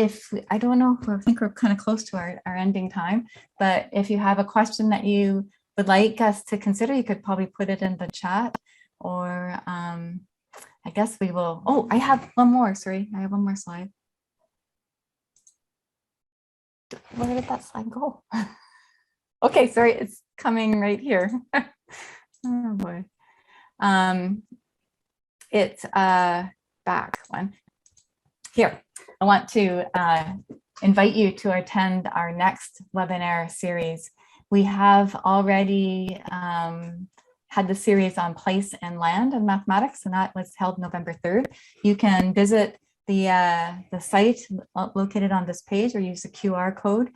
I don't know, I think we're kind of close to our ending time, but if you have a question that you would like us to consider, you could probably put it in the chat, or I guess we will. Oh, I have one more, sorry. I have one more slide. Where did that slide go? Okay, sorry, it's coming right here. Oh boy. It's back one. Here, I want to invite you to attend our next webinar series. We have already had the series on place and land and mathematics, and that was held November 3rd. You can visit the site located on this page or use the QR code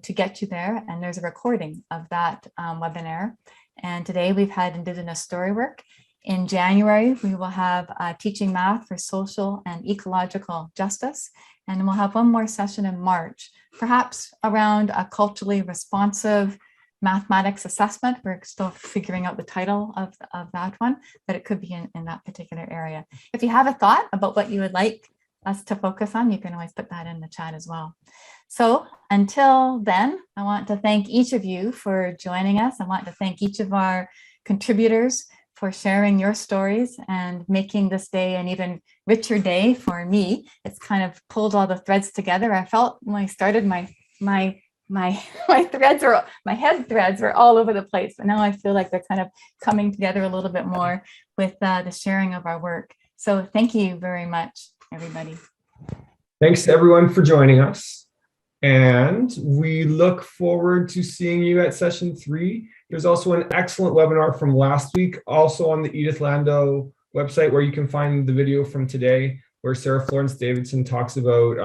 to get you there. And there's a recording of that webinar. And today we've had Indigenous Storywork. In January, we will have teaching math for social and ecological justice. And we'll have one more session in March, perhaps around a culturally responsive mathematics assessment. We're still figuring out the title of that one, but it could be in that particular area. If you have a thought about what you would like us to focus on, you can always put that in the chat as well. So until then, I want to thank each of you for joining us. I want to thank each of our contributors for sharing your stories and making this day an even richer day for me. It's kind of pulled all the threads together. I felt when I started my threads or my head threads were all over the place, but now I feel like they're kind of coming together a little bit more with the sharing of our work. So thank you very much, everybody. Thanks to everyone for joining us. And we look forward to seeing you at session 3. There's also an excellent webinar from last week, also on the Edith Lando website, where you can find the video from today. where Sarah Florence Davidson talks about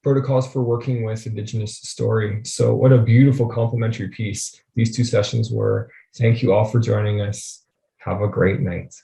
protocols for working with Indigenous story. So what a beautiful complementary piece these two sessions were. Thank you all for joining us. Have a great night.